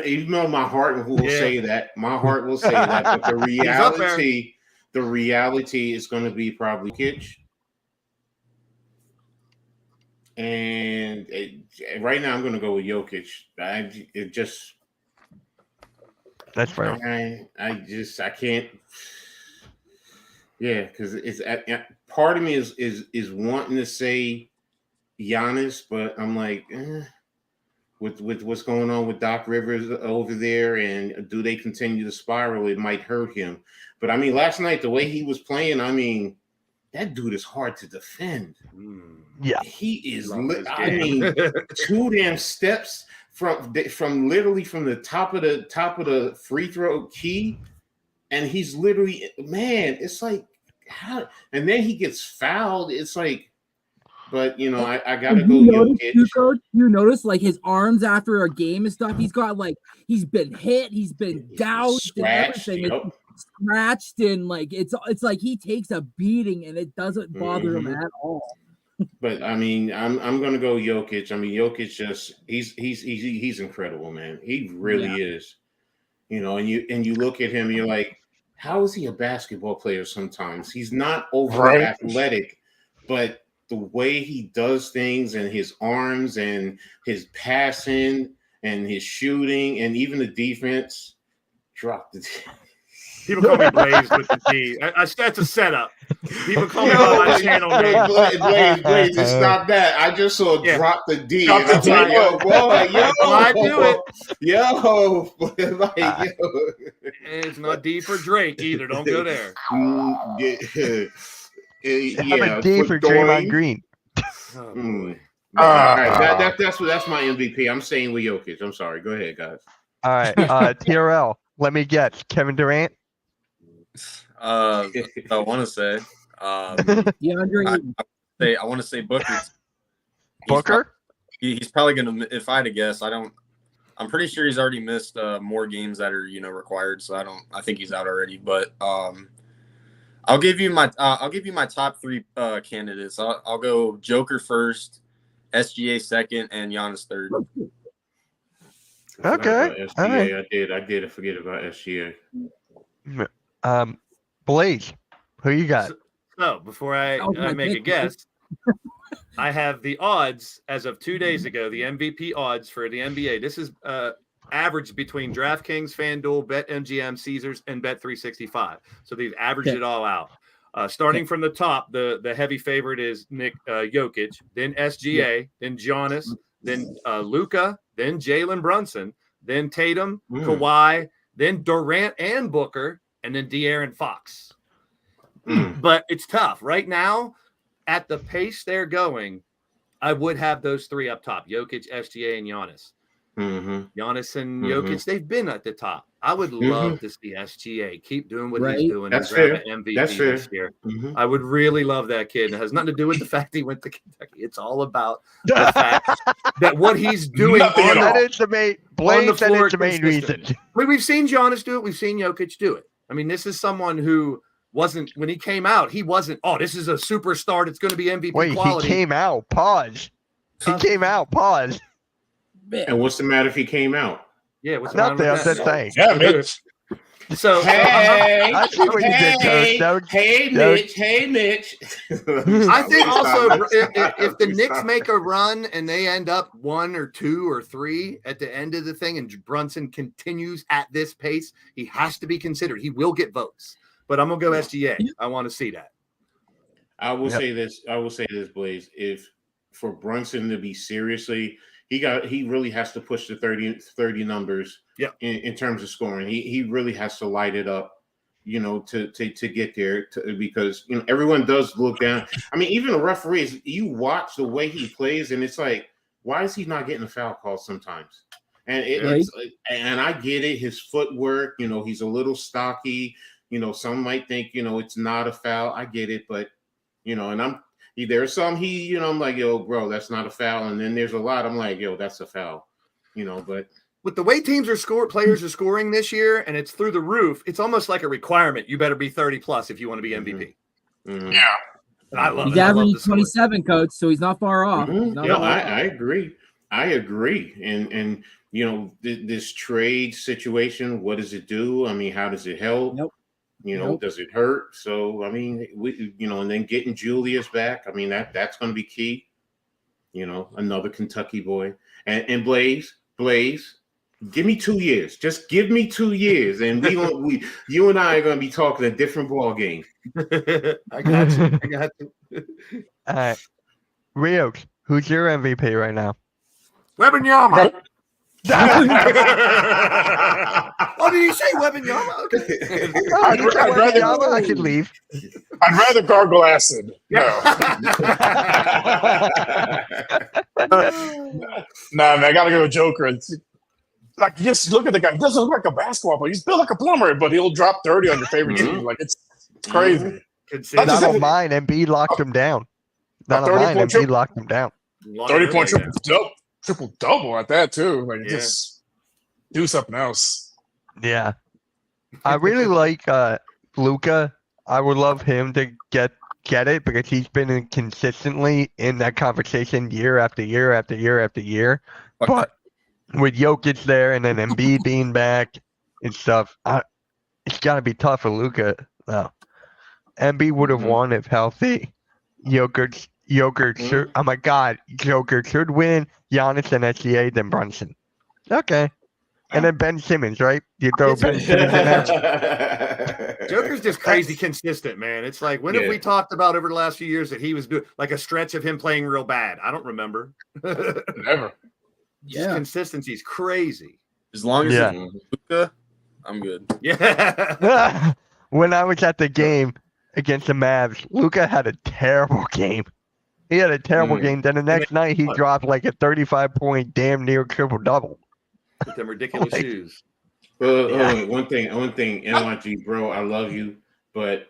even though my heart will Yeah. say that, my heart will say that, but the up there. reality is going to be probably Kitch. And right now, I'm going to go with Jokic. That's fair. I can't. Yeah, because it's part of me is wanting to say Giannis, but I'm like, with what's going on with Doc Rivers over there, and do they continue to spiral? It might hurt him. But I mean, last night the way he was playing, I mean, that dude is hard to defend. Yeah. He is. Love his I game. mean, 2 damn steps from literally from the top of the free throw key, and he's literally, man, it's like how, and then he gets fouled. It's like, but you know, I gotta go Jokic. You notice like his arms after a game and stuff. He's got like he's been hit, he's been doused, Scratched, and everything. yep. Scratched and like it's like he takes a beating and it doesn't bother him at all. But I mean, I'm gonna go Jokic. I mean, Jokic just he's incredible, man. He really is. You know, and you look at him, and you're like, how is he a basketball player? Sometimes he's not over athletic, but the way he does things and his arms and his passing and his shooting and even the defense, dropped it. People call me Blaze with the D. That's a setup. People call me by my channel name. Blaze, just stop that. I just saw drop the D. Drop And the I'm D. like, yo, boy, yo. I do it. Yo. Like, yo. It's not D for Drake either. Don't go there. Have a D for Draymond Green. Oh, Mm. All right, that's my MVP. I'm saying with Jokic. I'm sorry. Go ahead, guys. All right. TRL. Let me guess. Kevin Durant. I want to say, DeAndre, I want to say Booker. Booker. He's probably gonna. If I had to guess, I'm pretty sure he's already missed more games that are required. So I think he's out already. But I'll give you my top 3 candidates. I'll go Joker first, SGA second, and Giannis third. Okay. SGA, All right. I did forget about SGA. Blaze. Who you got? So before I make a guess, I have the odds as of 2 days ago, the MVP odds for the NBA. This is averaged between DraftKings, FanDuel, BetMGM, Caesars, and Bet365. So they've averaged it all out. Starting from the top, the heavy favorite is Jokic, then SGA, then Giannis, then Luka, then Jalen Brunson, then Tatum, Kawhi, then Durant and Booker, and then De'Aaron Fox. But it's tough. Right now, at the pace they're going, I would have those 3 up top, Jokic, SGA, and Giannis. Giannis and Jokic, they've been at the top. I would love to see SGA keep doing what he's doing. That's and grab fair. an MVP That's fair. this year. I would really love that kid. It has nothing to do with the fact he went to Kentucky. It's all about the fact that what he's doing Nothing on at all. That is the main. on the Blaze. That floor is the main reason. consistent. We've seen Giannis do it. We've seen Jokic do it. I mean, this is someone who wasn't when he came out. He wasn't. Oh, this is a superstar. It's going to be MVP Wait, quality. he came out. Pause. He came out. Pause. And what's the matter if he came out? Yeah, what's the matter Nothing. I'm with just that? saying. Yeah, Mitch. So Hey, I see what you did, Coach. That was- hey, that was- Mitch. Hey, Mitch. I think also if the Please Knicks stop. make a run and they end up 1 or 2 or 3 at the end of the thing, and Brunson continues at this pace, he has to be considered. He will get votes. But I'm gonna go SGA. I want to see that. I will Yep. say this. I will say this, Blaze. If for Brunson to be seriously, he really has to push the 30 numbers. Yep. In terms of scoring, he really has to light it up, you know, to get there. Because you know everyone does look down. I mean, even the referees. You watch the way he plays, and it's like, why is he not getting a foul call sometimes? And and I get it. His footwork, you know, he's a little stocky. You know, some might think, you know, it's not a foul. I get it, but you know, and there's some you know, I'm like, yo, bro, that's not a foul. And then there's a lot I'm like, yo, that's a foul. You know, but With the way players are scoring this year, and it's through the roof, it's almost like a requirement. You better be 30 plus if you want to be MVP. mhm. Yeah. And I love He's it. I love averaging the scoring. 27, Coach, so he's not far off. Mhm. He's not Yeah, far off. I agree. I agree. And you know, this trade situation, what does it do? I mean, how does it help? Nope. You know, Nope. does it hurt? So I mean, you know, and then getting Julius back, I mean, that's going to be key. You know, another Kentucky boy, and Blaze, give me 2 years. Just give me 2 years, and you and I are going to be talking a different ball game. I got you. I got you. All right. Rio, who's your MVP right now? Wembanyama. Oh, did he say Wembanyama? Okay. I'd rather- I could leave. I'd rather gargle acid. No. Nah, man, I gotta go with Joker. Like, just look at the guy. He doesn't look like a basketball player. He's built like a plumber, but he'll drop 30 on your favorite team. Like, it's crazy. Consistent. Not just on mine. Embiid locked him down. Not on 30 mine. point Embiid locked him down. 30-point triple double at that too. Like, Yeah. just do something else. Yeah. I really like Luca. I would love him to get it because he's been consistently in that conversation year after year after year after year. But with Jokic there and then Embiid being back and stuff, it's got to be tough for Luca. No. Embiid would have won if healthy. Jokic should, oh my God, Joker should win. Giannis and SGA, then Brunson. Okay. And then Ben Simmons, right? You throw Ben Simmons in there. Joker's just crazy consistent, man. It's like, when have we talked about over the last few years that he was doing like a stretch of him playing real bad? I don't remember. Never. Yeah. Consistency's crazy. As long as Yeah. it's Luka, I'm good. Yeah. When I was at the game against the Mavs, Luca had a terrible game. He had a terrible game. Then the next night, he dropped like a 35-point damn near triple-double. With them ridiculous Like- shoes. One thing, NYG, bro, I love you, but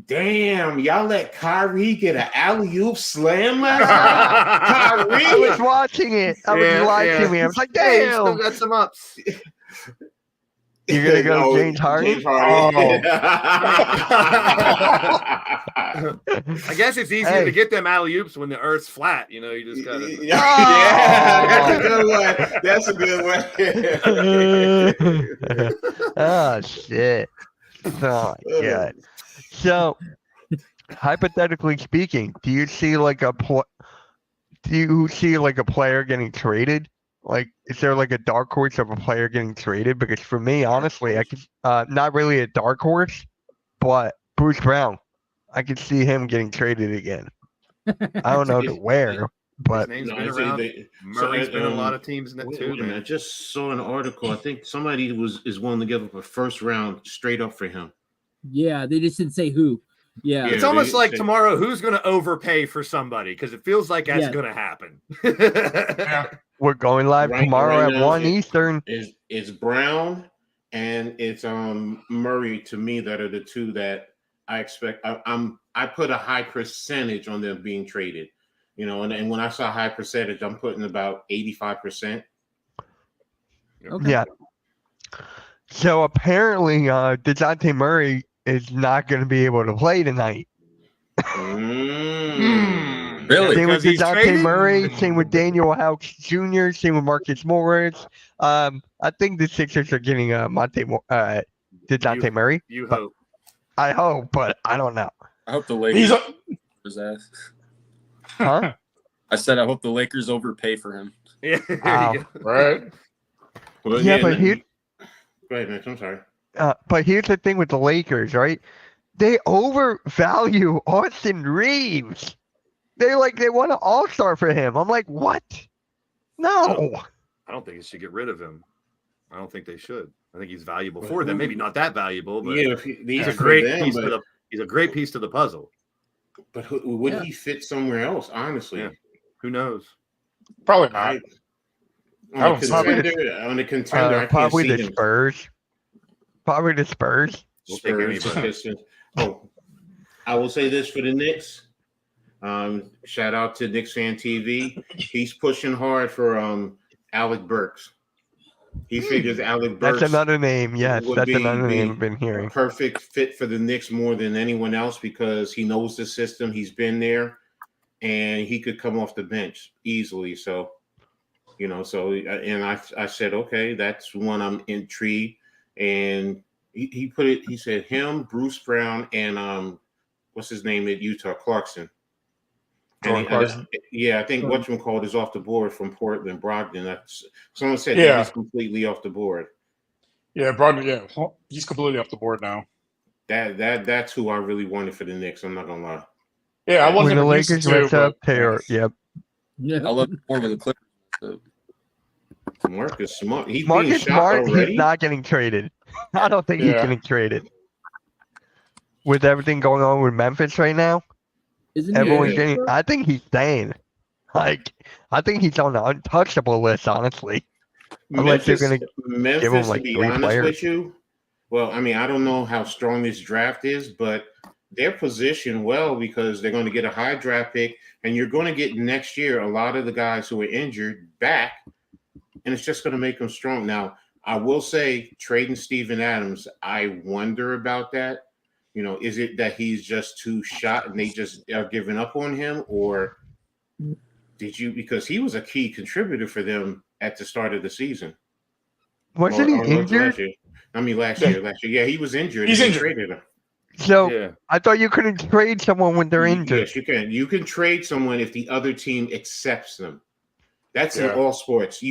damn, y'all let Kyrie get an alley-oop slam last night? I was Kyrie, watching it. I was Yeah, watching it. I was like, Hey, he still damn. got some ups. You're going to go No, James Harden? James Harden. I guess it's easier Hey. to get them alley oops when the earth's flat. You know, you just gotta. Yeah, that's a good one. Oh, shit. Oh, my God. So, hypothetically speaking, do you see like a player getting traded? Like, is there like a dark horse of a player getting traded? Because for me, honestly, I could not really a dark horse, but Bruce Brown, I could see him getting traded again. I don't know to where, His but name's No, been it's- around. they- Murray's so, been in a lot of teams in that Wait, too, wait a minute, I man. just saw an article. I think somebody is willing to give up a first round straight up for him. Yeah, they just didn't say who. Yeah. It's Yeah, almost they like say- tomorrow, who's going to overpay for somebody? Because it feels like that's Yeah. going to happen. we're going live Right- tomorrow right at now, 1 Eastern. It's Brown and it's Murray to me that are the two that I expect. I put a high percentage on them being traded. You know, and when I saw high percentage, I'm putting about 85%. Okay. Yeah. So apparently, DeJounte Murray is not going to be able to play tonight. Really? Same with Because he's DeJounte traded? Murray, same with Daniel House Jr., same with Marcus Morris. I think the Sixers are getting DeJounte Murray. You but hope. I hope, but I don't know. I hope the He's Lakers a, his ass. Huh? I said I hope the Lakers overpay for him. Yeah, there Wow. you go. right. Well, Yeah, but go ahead, Mitch. I'm sorry. but here's the thing with the Lakers, right? They overvalue Austin Reeves. They want an all-star for him. I'm like, what? No. I don't think they should get rid of him. I don't think they should. I think he's valuable for them. Maybe not that valuable, but Yeah, if he's he's a great piece to the. He's a great piece to the puzzle. But would he fit somewhere else? Honestly, Yeah. Who knows? Probably not. I, I on, don't a contender, I can't Probably see the him. Spurs. Probably the Spurs. We'll take Spurs, anybody. Pistons. Oh, I will say this for the Knicks. Shout out to Knicks Fan TV. He's pushing hard for Alec Burks. He figures Alec Burks That's another name. Yes, would that's be another name the I've been hearing. perfect fit for the Knicks more than anyone else because he knows the system. He's been there, and he could come off the bench easily. So, and I said, okay, that's one I'm intrigued. And he put it. He said him, Bruce Brown, and what's his name at Utah, Clarkson. And Clarkson. I think whatchamacallit is off the board from Portland, Brogdon. Someone said Yeah. he's completely off the board. Yeah, Brogdon. Yeah, he's completely off the board now. That's who I really wanted for the Knicks. I'm not gonna lie. Yeah, I When wanted the him Lakers too, mess but up, yep. Yeah. I love more of the Clippers. So. Marcus Smart. He's being Marcus shot Smart, already. he's not getting traded. I don't think he's Yeah. getting traded. With everything going on with Memphis right now, Isn't he everyone's a- getting. I think he's staying. Like, I think he's on the untouchable list, honestly. Unless you're gonna Memphis, give him, like, to be 3 honest players. with you. Well, I mean, I don't know how strong this draft is, but they're positioned well because they're going to get a high draft pick, and you're going to get next year a lot of the guys who are injured back, and it's just going to make them strong. Now, I will say, trading Steven Adams, I wonder about that. Is it that he's just too shot and they just are giving up on him, or because he was a key contributor for them at the start of the season? wasn't he Or injured? last year. I mean, last year. Yeah, he was injured. He's They injured. traded him. So Yeah. I thought you couldn't trade someone when they're injured. Yes, you can. You can trade someone if the other team accepts them. That's in Yeah. all sports.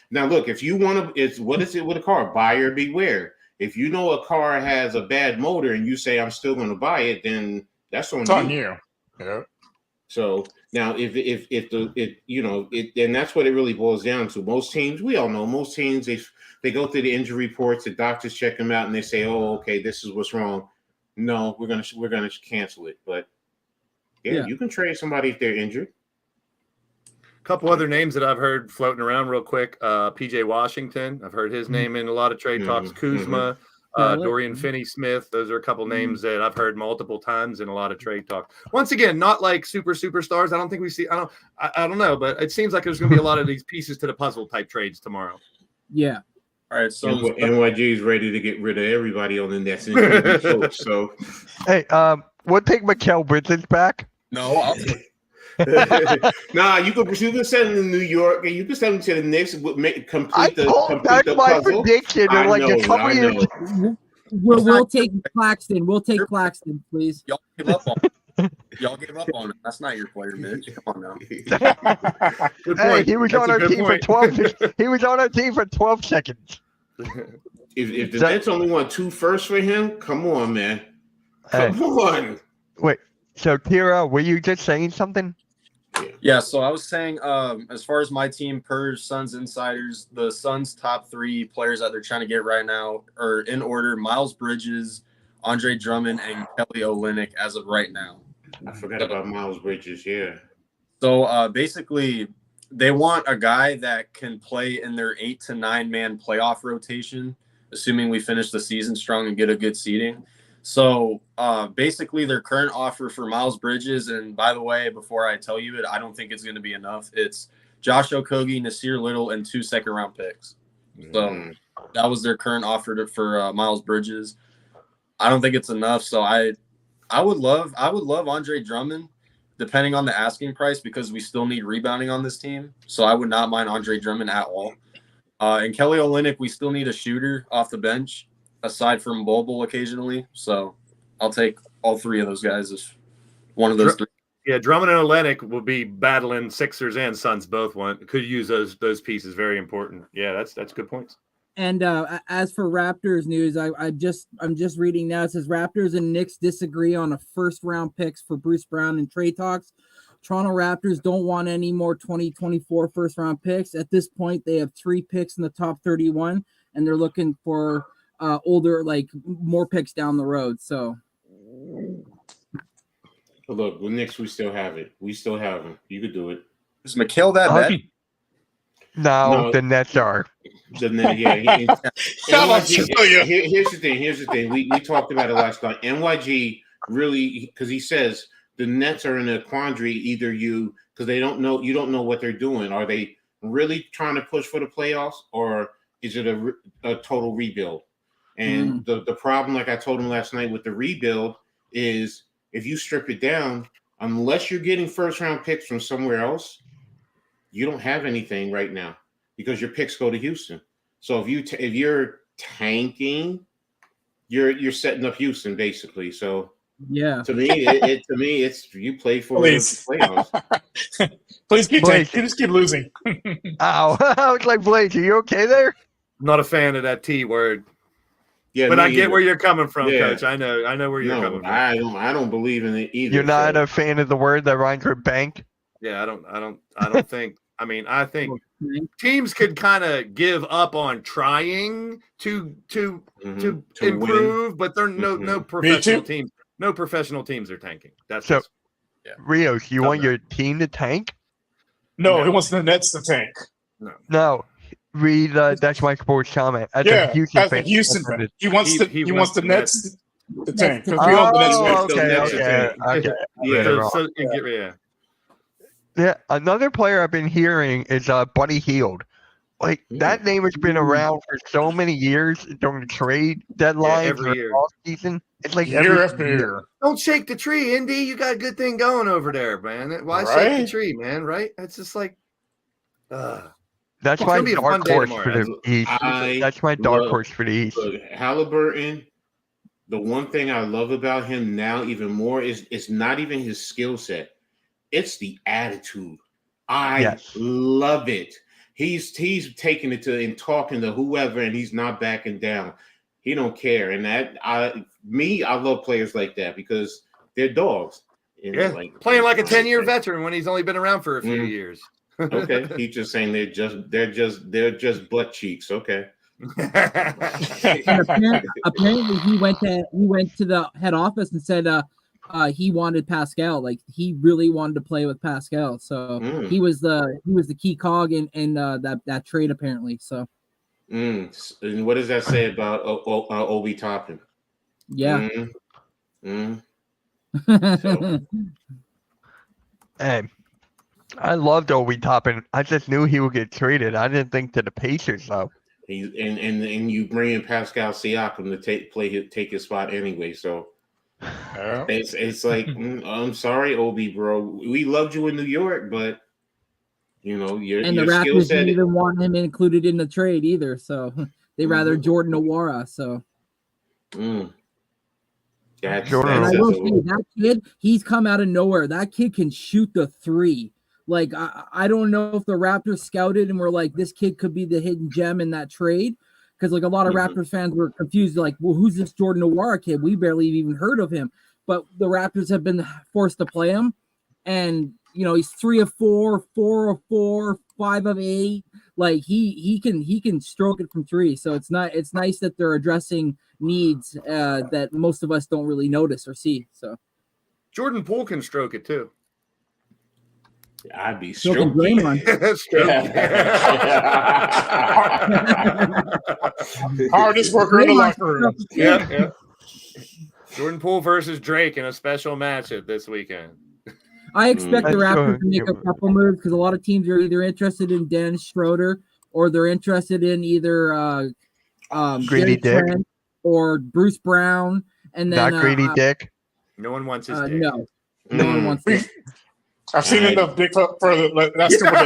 Now look, if you want to, it's what is it with a car? Buyer beware. If you know a car has a bad motor and you say I'm still going to buy it, then that's on it's you. on you. Yeah. So now, and that's what it really boils down to. Most teams, we all know, most teams they go through the injury reports, the doctors check them out, and they say, "Oh, okay, this is what's wrong." No, we're gonna cancel it. But yeah, you can trade somebody if they're injured. Couple other names that I've heard floating around real quick. PJ Washington. I've heard his name in a lot of trade talks. Kuzma, Dorian Finney-Smith. Those are a couple names that I've heard multiple times in a lot of trade talk. Once again, not like superstars. I don't think we see. I don't know, but it seems like there's going to be a lot of these pieces to the puzzle type trades tomorrow. Yeah. All right, so NYG is ready to get rid of everybody on the Nets, including Coach. So Hey, we'll take Mikal Bridges back. no, I'll nah, you can send him to New York, and you can send him to the Knicks. Complete That's the my puzzle. prediction. I Like know, a couple I years. know. We'll take Claxton. We'll take Claxton, please. y'all give up on him. Y'all give up on him. That's not your player, Mitch. Come on now. Good Hey, point. he was That's on a our good team point. for 12. He was on our team for 12 seconds. If the So- Nets only want 2 firsts for him, come on, man. Hey, Come on. wait. So Tira, were you just saying something? Yeah, so I was saying, as far as my team per Suns Insiders, the Suns' top 3 players that they're trying to get right now are in order: Miles Bridges, Andre Drummond, and Kelly Olynyk as of right now. I forgot about Miles Bridges. Yeah. So basically, they want a guy that can play in their 8 to 9 man playoff rotation, assuming we finish the season strong and get a good seeding. So basically, their current offer for Miles Bridges, and by the way, before I tell you it, I don't think it's going to be enough. It's Josh Okogie, Nasir Little, and 2 second-round picks. So that was their current offer for Miles Bridges. I don't think it's enough. So I would love Andre Drummond, depending on the asking price, because we still need rebounding on this team. So I would not mind Andre Drummond at all. And Kelly Olynyk, we still need a shooter off the bench, aside from Bol occasionally. So I'll take all three of those guys as one of those three. Yeah, Drummond and Olynyk will be battling. Sixers and Suns both could use those pieces. Very important. Yeah, that's good points. And as for Raptors news, I'm just reading now. It says Raptors and Knicks disagree on a first round picks for Bruce Brown and trade talks. Toronto Raptors don't want any more 2024 first round picks. At this point, they have 3 picks in the top 31, and they're looking for older, like more picks down the road. So, But look, with Knicks, we still have it. We still have him. You could do it. Is McHale that bad? No, the Nets are. Here's the thing. We talked about it last night. NYG really, because he says the Nets are in a quandary. Either because you don't know what they're doing. Are they really trying to push for the playoffs, or is it a total rebuild? And the problem, like I told him last night with the rebuild, is if you strip it down, unless you're getting first round picks from somewhere else, you don't have anything right now because your picks go to Houston. So if you're tanking, you're setting up Houston basically. So yeah, to me, it's you play for the playoffs. Please keep tanking. Just keep losing. Ow! I was like, Blaze, are you okay there? I'm not a fan of that T word. Yeah, but I get where you're coming from, Yeah. Coach. I know where you're coming from. I don't believe in it either. You're not a fan of the word that rhymes with bank? Yeah, I don't think. I mean, I think teams could kind of give up on trying to improve, but they're no professional teams. No professional teams are tanking. That's So, just, Rios, you want your team to tank? No, he wants the Nets to tank. No. Read That's My Sports comment. As Yeah, a Houston as a fan. Houston fan. He wants the Nets to tank. Because we Oh, want the Nets to okay. Yeah, another player I've been hearing is Buddy Hield. Like that name has been around for so many years during the trade deadline every year. off season. It's like year after year. don't shake the tree, Indy. You got a good thing going over there, man. Why shake the tree, man? Right? It's just like, that's it's my gonna be a fun dark day horse tomorrow. for the East. That's my dark horse for the East. Look, Halliburton, the one thing I love about him now even more is it's not even his skill set. It's the attitude. I love it. He's taking it to and talking to whoever, and he's not backing down. He don't care. And I love players like that because they're dogs. And playing like a 10-year veteran when he's only been around for a few years. Okay, he's just saying they're just butt cheeks. Okay. And apparently he went to the head office and said he wanted Pascal. Like he really wanted to play with Pascal. So he was the key cog in that trade apparently. So and what does that say about Obi Toppin? Yeah. Hey, I loved Obi Toppin. I just knew he would get traded. I didn't think to the Pacers though. And you bring in Pascal Siakam to take his spot anyway. So it's like I'm sorry, Obi, bro. We loved you in New York, but your the skill Raptors set. didn't even want him included in the trade either. So they rather Jordan Nwora. So. Jordan, And I will say that kid, he's come out of nowhere. That kid can shoot the three. Like I don't know if the Raptors scouted and were like, this kid could be the hidden gem in that trade, because like a lot of Raptors fans were confused, like, well, who's this Jordan Nwora kid? We barely even heard of him. But the Raptors have been forced to play him, and he's 3 of 4, 4 of 4, 5 of 8. Like he can stroke it from 3. So it's nice that they're addressing needs that most of us don't really notice or see. So Jordan Poole can stroke it too. I'd be stroking. Hardest worker in the locker room. Yeah. Jordan Poole versus Drake in a special matchup this weekend. I expect the Raptors to make a couple moves because a lot of teams are either interested in Dennis Schroeder or they're interested in either Grady Dick or Bruce Brown. And then Not greedy dick. No one wants his dick. no one wants it. I've seen Alright. enough dick for the last couple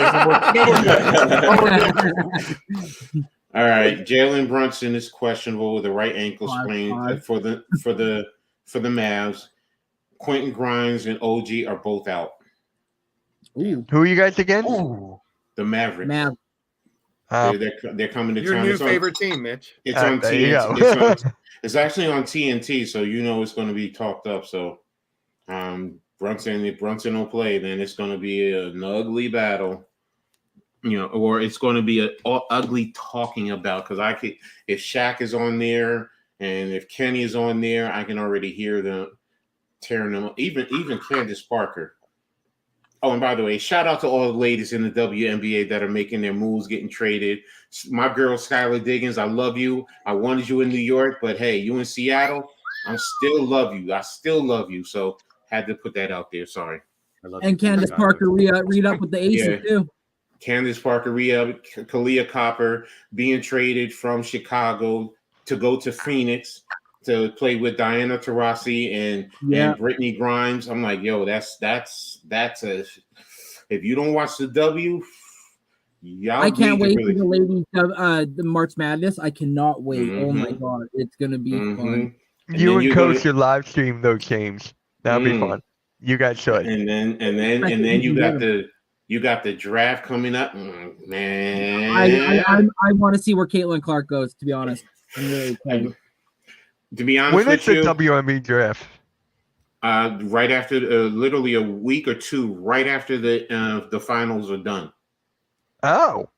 days. All right, Jalen Brunson is questionable with a right ankle sprain for the Mavs. Quentin Grimes and OG are both out. Ooh, Who are you guys again? Ooh. The Mavericks. Mav. They're coming to Your town. new It's on- favorite team, Mitch. It's on there you TNT. go. It's actually on TNT, so you know it's going to be talked up. So, Brunson, if Brunson don't play, then it's going to be an ugly battle, or it's going to be an ugly talking about. Because if Shaq is on there and if Kenny is on there, I can already hear them tearing them up. Even Candace Parker. Oh, and by the way, shout out to all the ladies in the WNBA that are making their moves, getting traded. My girl, Skylar Diggins, I love you. I wanted you in New York, but hey, you in Seattle, I still love you. I still love you. So had to put that out there. Sorry. I love And you, Candace Skylar. Parker read up with the Aces Yeah. too. Candace Parker, Kalia Copper being traded from Chicago to go to Phoenix to play with Diana Taurasi and Brittany Grimes. I'm like, yo, that's a. If you don't watch the W, y'all. I can't wait really, for the ladies the March Madness. I cannot wait. Oh my Mhm. god, it's gonna be fun. And You then and you're Coach gonna- should live stream those games. That'll be fun. You guys should. And then you got the draft coming up, man. I want to see where Caitlin Clark goes. To be honest, I'm really excited. To be honest When with is the you, WNBA draft? right after literally a week or two, right after the finals are done. Oh,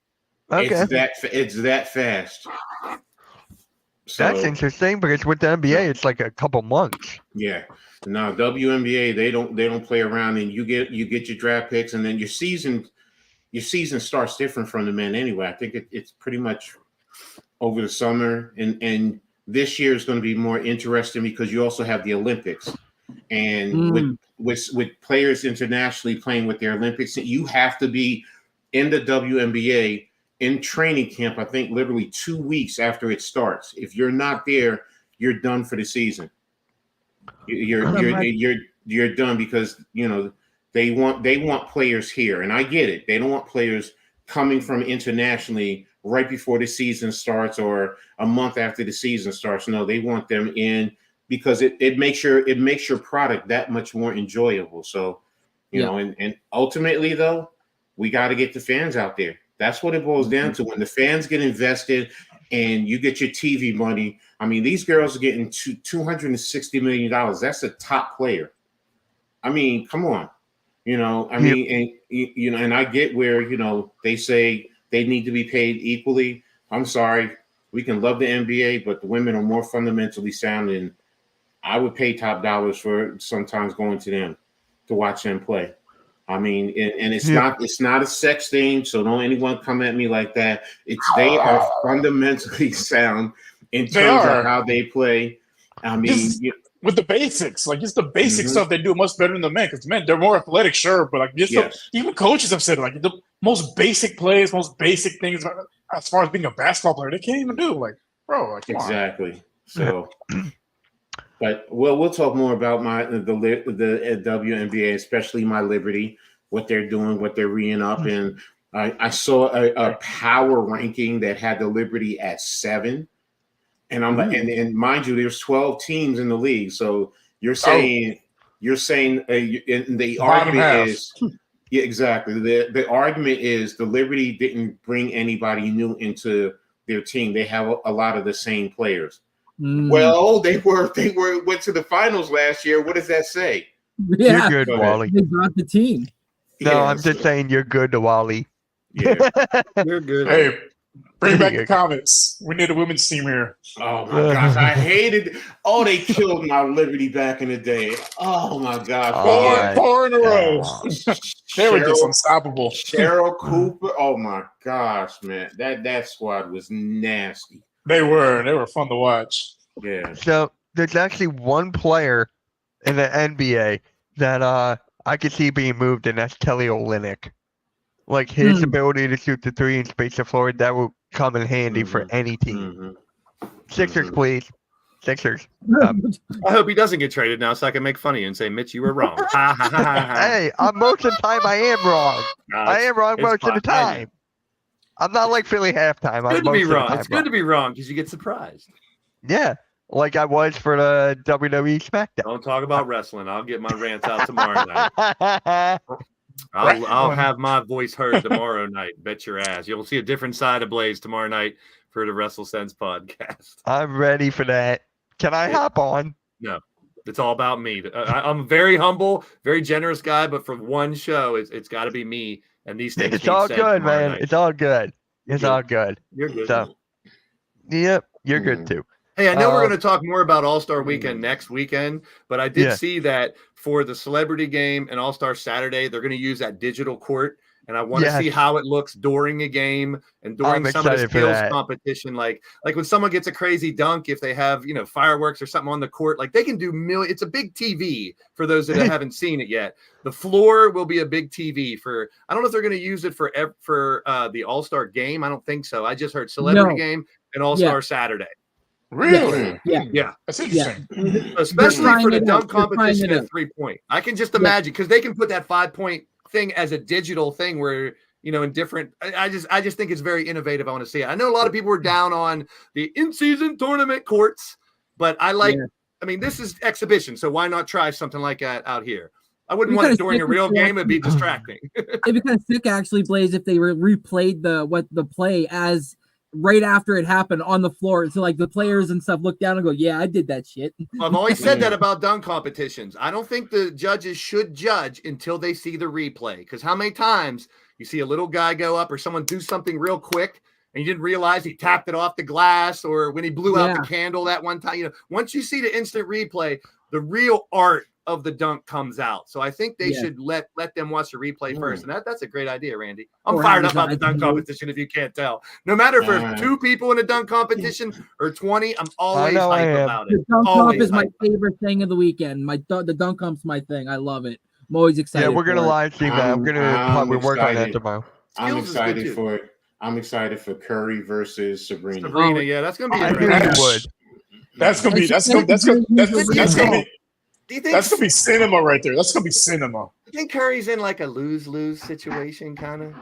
okay. It's that fast. That's So, interesting because with the NBA, it's like a couple months. yeah. Now WNBA, they don't play around, and you get your draft picks, and then your season starts different from the men anyway. I think it's pretty much over the summer, and this year is going to be more interesting because you also have the Olympics, and with players internationally playing with their Olympics, you have to be in the WNBA in training camp. I think literally 2 weeks after it starts. If you're not there, you're done for the season. You're done because they want players here, and I get it. They don't want players coming from internationally right before the season starts or a month after the season starts. No, they want them in because it makes your product that much more enjoyable. So, and ultimately though, we got to get the fans out there. That's what it boils down to. When the fans get invested and you get your TV money, I mean, these girls are getting $260 million. That's a top player. I mean, come on. And I get where, they say they need to be paid equally. I'm sorry. We can love the NBA, but the women are more fundamentally sound, and I would pay top dollars for sometimes going to them to watch them play. I mean, and it's not a sex thing, so don't anyone come at me like that. They are fundamentally sound in terms of how they play. I mean, with the basics, like just the basic stuff, they do much better than the men. Because men, they're more athletic, sure, but like even coaches have said like the most basic plays, most basic things as far as being a basketball player, they can't even do. Like, bro, like, come on. So. But we'll talk more about the WNBA, especially my Liberty, what they're doing, what they're reing up. And I saw a power ranking that had the Liberty at 7. And I'm like, and mind you, there's 12 teams in the league. So you're saying the argument is exactly. The argument is the Liberty didn't bring anybody new into their team. They have a lot of the same players. Well, they went to the finals last year. What does that say? Yeah, You're good, Wally. They got the team. No, I'm just saying you're good to Wally. Yeah. You're good. Hey, bring back the comments. We need a women's team here. Oh my gosh, I hated. Oh, they killed my Liberty back in the day. Oh my God, Four in a row. They were just unstoppable. Cheryl Cooper. Oh my gosh, man, that squad was nasty. They were fun to watch. Yeah. So there's actually one player in the NBA that I could see being moved, and that's Kelly Olynyk. Like his ability to shoot the three and space the floor, that will come in handy for any team. Sixers, please. Sixers. I hope he doesn't get traded now, so I can make fun of you and say, Mitch, you were wrong. Ha, ha, ha, ha, ha. Hey, most of the time I am wrong. No, I am wrong it's most of the fine. I know. time. I'm not like Philly halftime. It's I'm good to be most of the wrong. time It's good to be wrong because you get surprised. Yeah, like I was for the WWE SmackDown. Don't talk about wrestling. I'll get my rants out tomorrow night. I'll have my voice heard tomorrow night. Bet your ass. You'll see a different side of Blaze tomorrow night for the WrestleSense podcast. I'm ready for that. Can I hop on? No, it's all about me. I'm a very humble, very generous guy, but for one show, it's got to be me. And these things. It's being all said good, tomorrow man. night. It's all good. It's You're all good. You're good. So, yep, you're good too. Hey, I know we're Um, going to talk more about All-Star Weekend next weekend, but I did see that for the Celebrity Game and All-Star Saturday, they're going to use that digital court, and I want to see how it looks during a game and during I'm some of the excited for skills that. competition. Like when someone gets a crazy dunk, if they have fireworks or something on the court, like they can do It's a big TV for those that haven't seen it yet. The floor will be a big TV for. I don't know if they're going to use it for the All-Star Game. I don't think so. I just heard Celebrity Game and All-Star Saturday. Really? Yeah. That's interesting. Especially for the dunk They're trying competition it at out. 3-point. I can just imagine because they can put that 5-point thing as a digital thing where in different. I just think it's very innovative. I want to see it. I know a lot of people were down on the in-season tournament courts, but I like. Yeah. I mean, this is exhibition, so why not try something like that out here? I wouldn't We want it gotta during a stick real with game; it'd be distracting. It'd be kind of sick, actually, Blaze, if they replayed the play as right after it happened on the floor, so like the players and stuff look down and go, "Yeah, I did that shit." I've always said that about dunk competitions. I don't think the judges should judge until they see the replay. Because how many times you see a little guy go up or someone do something real quick and you didn't realize he tapped it off the glass, or when he blew out the candle that one time. Once you see the instant replay, the real art of the dunk comes out. So I think they should let them watch the replay first. And that's a great idea, Randy. I'm fired up about the dunk competition if you can't tell. No matter if there's 2 people in a dunk competition or 20, I'm always hype about it. The dunk Always comp is my hype. favorite thing of the weekend. The dunk comp's my thing. I love it. I'm always excited. Yeah, we're gonna for it. live stream that. I'm gonna probably work on that excited. tomorrow. I'm Skills is good, excited too. for it. I'm excited for Curry versus Sabrina. Sabrina, yeah, that's gonna be I interesting. think you would. That's gonna be that's gonna be cinema right there. That's gonna be cinema. You think Curry's in like a lose-lose situation, kind of?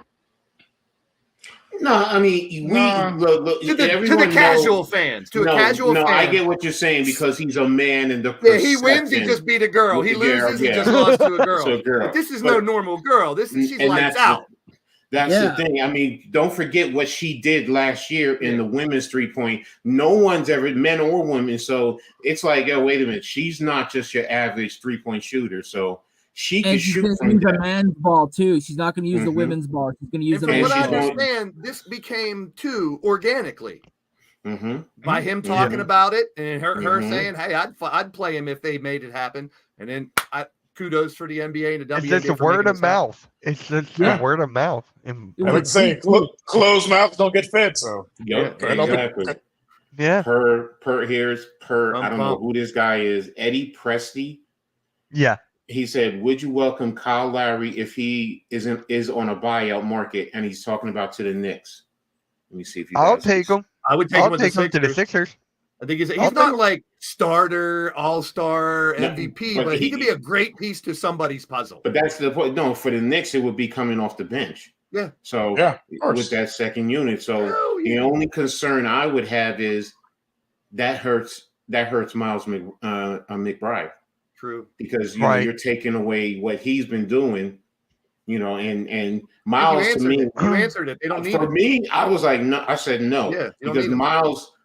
No, I mean, look, To the everyone casual knows- fans, to a casual fan. I get what you're saying because he's a man in the Yeah, he wins, he perception. just beat a girl. He Yeah, loses, he yeah. just lost to a girl. To a girl. But this is no normal girl. She's And lights that's out. That's the thing. I mean, don't forget what she did last year in the women's 3-point. No one's ever, men or women. So it's like, oh, wait a minute. She's not just your average 3-point shooter. So she can And she's shoot going from to use there. a man's ball too. She's not going to use the Mhm. women's ball. She's going to use And the from what I men's ball. understand, this became too organically Mm-hmm. by him talking about it and her Mhm. saying, "Hey, I'd play him if they made it happen." And then kudos for the NBA and the It's WNBA. just a for word making of this happen. mouth. It's just a word of mouth. And I would say closed mouths don't get fed. So Yep, I don't think- exactly. yeah, Here's I don't know who this guy is. Eddie Presti. yeah. He said, "Would you welcome Kyle Lowry if he is on a buyout market?" And he's talking about to the Knicks. Let me see if you. I'll guys take him. I would take I'll him with take the him to the Sixers. Sixers. I think he's I'll not take- like starter, all-star, No, MVP, but but he he- could be a great piece to somebody's puzzle. But that's the point. No, for the Knicks, it would be coming off the bench. Yeah. So Yeah, of course. with that second unit. So Hell the yeah. only concern I would have is that hurts Miles McBride True. because Right. you're taking away what he's been doing. And You Miles to answered me. it. You answered it. They don't need For it. me, I was like, no. I said no. Yeah, you don't because need him.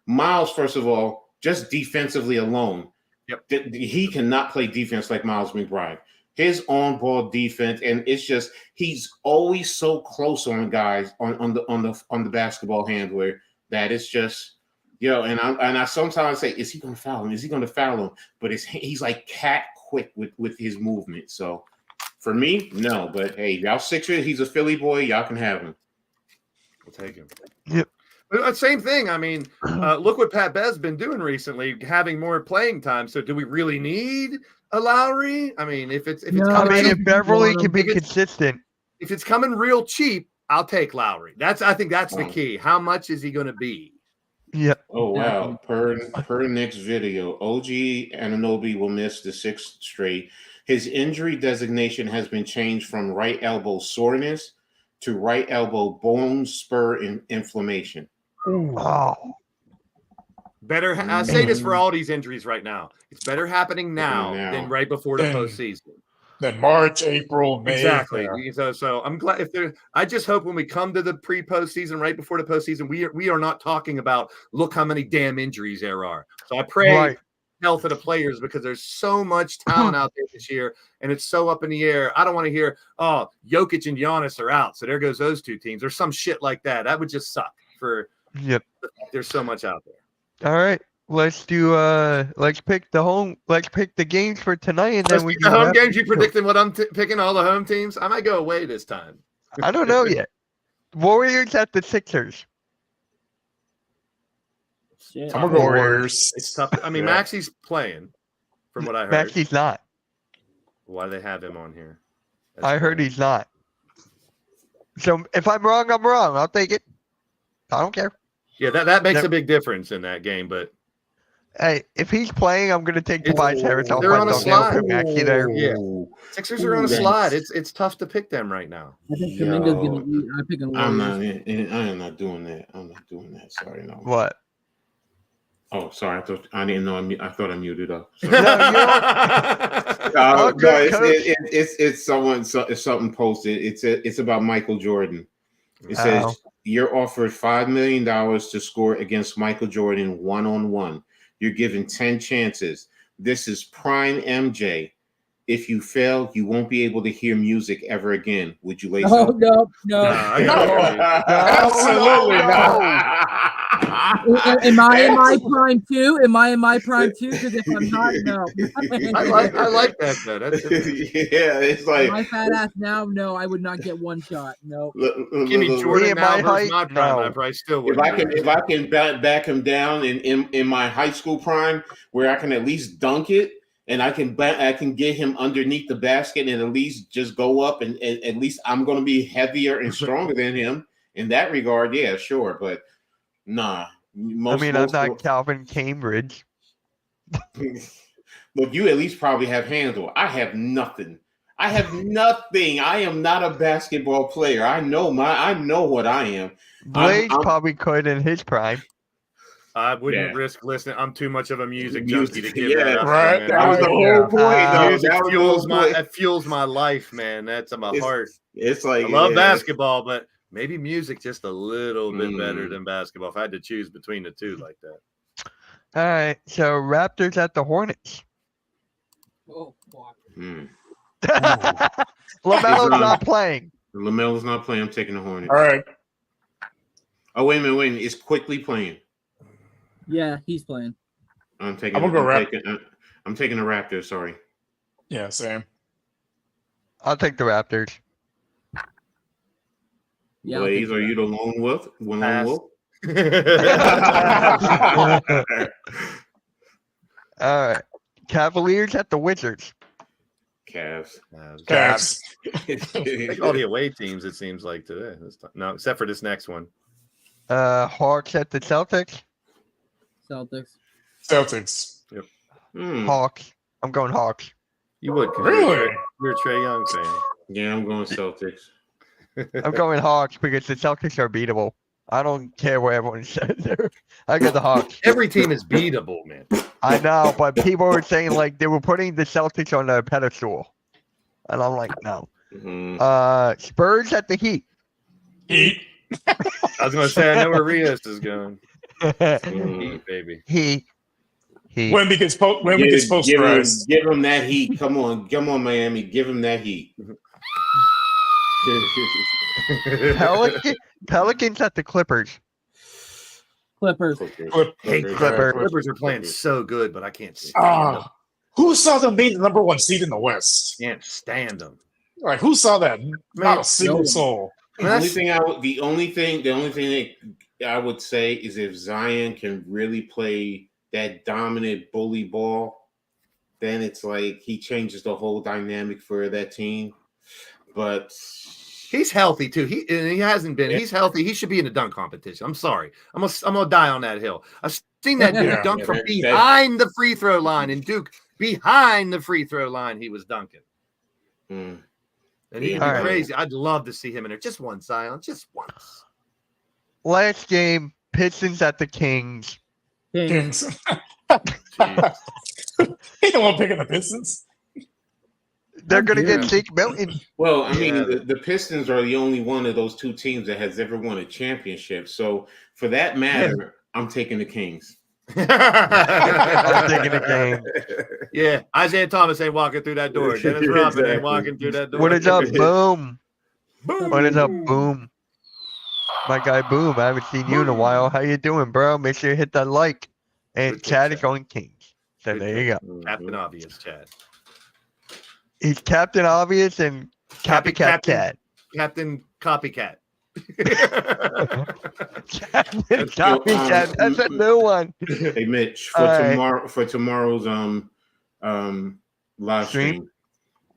Miles, first of all, just defensively alone, Yep. he cannot play defense like Miles McBride. His on-ball defense, and it's just he's always so close on guys on the basketball handler that it's just and I sometimes say, is he going to foul him? Is he going to foul him? But he's like cat quick with his movement. So for me, no. But hey, y'all Sixers, he's a Philly boy. Y'all can have him. We'll take him. Yep. But same thing. I mean, look what Pat Bev's been doing recently, having more playing time. So, do we really need a Lowry? I mean, if it's No, I coming mean, cheap, if Beverly can be If it's- consistent, if it's coming real cheap, I'll take Lowry. I think that's the key. How much is he going to be? Yep. Oh wow! Exactly. Per Nick's video, OG Ananobi will miss the 6th straight. His injury designation has been changed from right elbow soreness to right elbow bone spur inflammation. Oh, Better. I say this for Mm. all these injuries right now. It's better happening now than Now. right before the Then- postseason. Then March, April, May. Exactly. Yeah. So I'm glad if there. I just hope when we come to the pre-postseason, right before the postseason, we are not talking about look how many damn injuries there are. So I pray right. health of the players because there's so much talent out there this year, and it's so up in the air. I don't want to hear, oh, Jokic and Giannis are out, so there goes those two teams, or some shit like that. That would just suck. Yep. There's so much out there. All right. Let's do. Let's pick the games for tonight, and Let's then we pick can the home wrap games. You it. predicting what I'm picking? All the home teams. I might go away this time. I don't know yet. Warriors at the Sixers. Shit. I'm gonna go Warriors. Warriors. It's tough. I mean, Yeah. Maxi's playing, from what I heard. Maxi's not. Why do they have him on here? I heard he's not. So if I'm wrong, I'm wrong. I'll take it. I don't care. Yeah, that makes They're- a big difference in that game. But Hey, if he's playing, I'm gonna take It's- Tobias Harris off they're my on a thumbnail slide. for Maxi there. Yeah. Sixers are on a Ooh, slide. that's- It's tough to pick them right now. I think Kaminga's Yo. gonna be. I'm picking I'm Warriors. not. I am not doing that. I'm not doing that. Sorry, no. What? Oh, sorry. I didn't know. I thought I muted up. Sorry. Oh, No, good, coach. it's something posted. It's about Michael Jordan. It says Oh. you're offered $5 million to score against Michael Jordan 1-on-1. You're given 10 chances. This is prime MJ. If you fail, you won't be able to hear music ever again. Would you lace No, up? no, Nah, no. I gotta Absolutely not. Am I in my prime too? Am I in my prime too? Because if I'm not, no. I like that though. That's Yeah, it's like my fat ass now. No, I would not get one shot. No. give me Jordan Me and now my versus height? my prime. No. I probably still would. if I can back him down in my high school prime, where I can at least dunk it, and I can get him underneath the basket and at least just go up, and at least I'm going to be heavier and stronger than him in that regard. Yeah, sure, but nah. I'm not Calvin Cambridge. Look, you at least probably have handle. I have nothing. I am not a basketball player. I know what I am. Blaze I'm- probably could in his prime. I wouldn't Yeah. risk listening. I'm too much of a music Music, junkie to give yeah, that up. right. Man. That was the whole point, though. Music That was the fuels whole my point. that fuels my life, man. That's in my heart. It's I like love yeah, basketball, but maybe music just a little bit better Mm. than basketball. If I had to choose between the two like that. All right. So Raptors at the Hornets. Oh, fuck. Hmm. LaMelo's not playing. LaMelo's not playing. I'm taking the Hornets. All right. Oh, wait a minute. It's quickly playing. Yeah, he's playing. I'm taking. I'm gonna go I'm taking the Raptors. Sorry. Yeah, same. I'll take the Raptors. Yeah. I'll take Blaze, are that. you the lone wolf? Lone Pass. wolf? All right. Cavaliers at the Wizards. Cavs. Cavs. Take all the away teams. It seems like today. This time. No, except for this next one. Hawks at the Celtics. Celtics. Celtics. Hmm. Hawks. I'm going Hawks. You would. 'cause Really? You're a Trae Young fan. Yeah, I'm going Celtics. I'm going Hawks because the Celtics are beatable. I don't care what everyone says there. I got the Hawks. Every team is beatable, man. I know, but people were saying like they were putting the Celtics on a pedestal. And I'm like, no. Mhm. Spurs at the Heat. Heat. I was going to say, I know where Rios is going. Mhm. Heat, baby. Heat. Wemby gets post rise. Give him that heat. Come on, Miami. Give him that heat. Pelicans at the Clippers. Clippers. Hey, Clippers. Clippers are playing so good, but I can't stand them. Who saw them being the number one seed in the West? Can't stand them. Like, who saw that? Not a single no. soul. The only thing that I would say is if Zion can really play that dominant bully ball, then it's like he changes the whole dynamic for that team. But He's healthy too. He hasn't been. He's healthy. He should be in a dunk competition. I'm sorry. I'm gonna die on that hill. I've seen that dude Yeah. dunk Yeah, from that- behind the free throw line, and Duke behind the free throw line. He was dunking, Mm. and he'd be All right. crazy. I'd love to see him in there. Just one, Zion. Just once. Last game, Pistons at the Kings. Kings. Kings. Jeez. He don't want to pick up the Pistons. They're gonna Yeah. get Jake Milton. Well, I mean, Yeah. the Pistons are the only one of those two teams that has ever won a championship. So, for that matter, I'm taking the Kings. I'm taking the game. Yeah, Isaiah Thomas ain't walking through that door. Dennis Rodman ain't Exactly. walking through that door. What is up, Boom? Boom. What is up, Boom? My guy, Boom. I haven't seen you in a while. How you doing, bro? Make sure you hit that like. And Good Chad is Chad. going Kings. So Good there you go. Mm-hmm. Captain Obvious, Chad. He's Captain Obvious and Copycat Captain- Cat. Captain Copycat. Captain Let's go, Copycat. That's a new one. Hey, Mitch, All right. for tomorrow's live stream,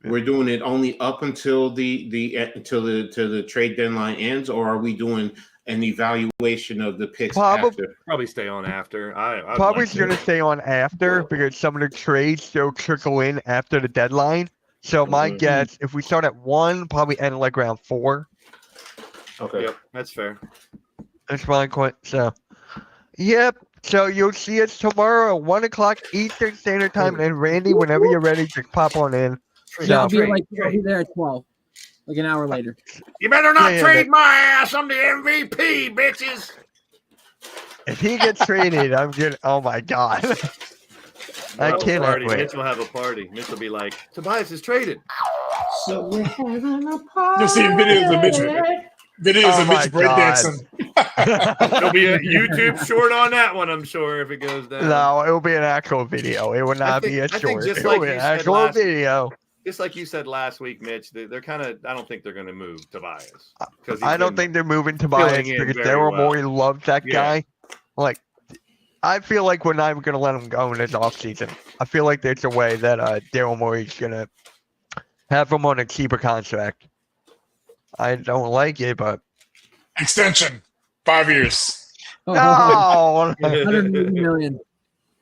we're doing it only up until the trade deadline ends, or are we doing an evaluation of the picks Probably- after? Probably stay on after. I'd Probably like to. going to stay on after because some of the trades still trickle in after the deadline. So my Mhm. guess, if we start at 1, probably end like around 4. Okay. Yep, that's fair. That's my point. So, yep. So you'll see us tomorrow at 1 o'clock Eastern Standard Time. And Randy, whenever you're ready, just pop on in. Yeah, I'll So, be I'll be there at 12, like an hour later. You better not Yeah, yeah, trade my ass. I'm the MVP, bitches. if he gets traded, I'm good. Oh my God. I We'll have a cannot party. wait. Mitch will have a party. Mitch will be like, Tobias is traded. So we're having a party. You'll see videos of Mitch. Videos Oh of my Mitch breakdancing. There'll be a YouTube short on that one, I'm sure, if it goes down. No, it will be an actual video. It will not be a I think short. just It will like be you an said actual last- video. Just like you said last week, Mitch, they're kind of. I don't think they're going to move Tobias. 'Cause he's I don't been- think they're moving Tobias filling in because very Daryl well. Morey loves that Yeah. guy. Like, I feel like we're not even going to let him go in this offseason. I feel like there's a way that Daryl Morey's going to have him on a cheaper contract. I don't like it, but Extension. 5 years. Oh, no. 180 million.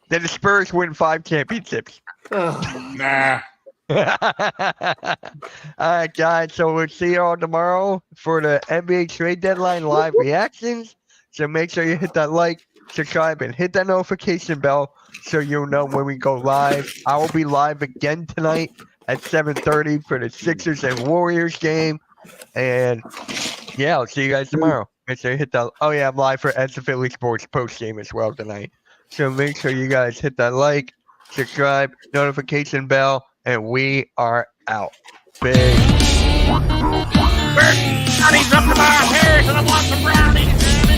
Then the Spurs win 5 championships. Oh, Nah. All right, guys. So we'll see you all tomorrow for the NBA trade deadline live reactions. So make sure you hit that like, subscribe, and hit that notification bell so you'll know when we go live. I will be live again tonight at 7:30 for the Sixers and Warriors game. And yeah, I'll see you guys tomorrow. Make sure you hit that. Oh yeah, I'm live for Ed's Philly Sports post game as well tonight. So make sure you guys hit that like, subscribe, notification bell, and we are out. Big. Brownies up to my hair, and I want some brownies.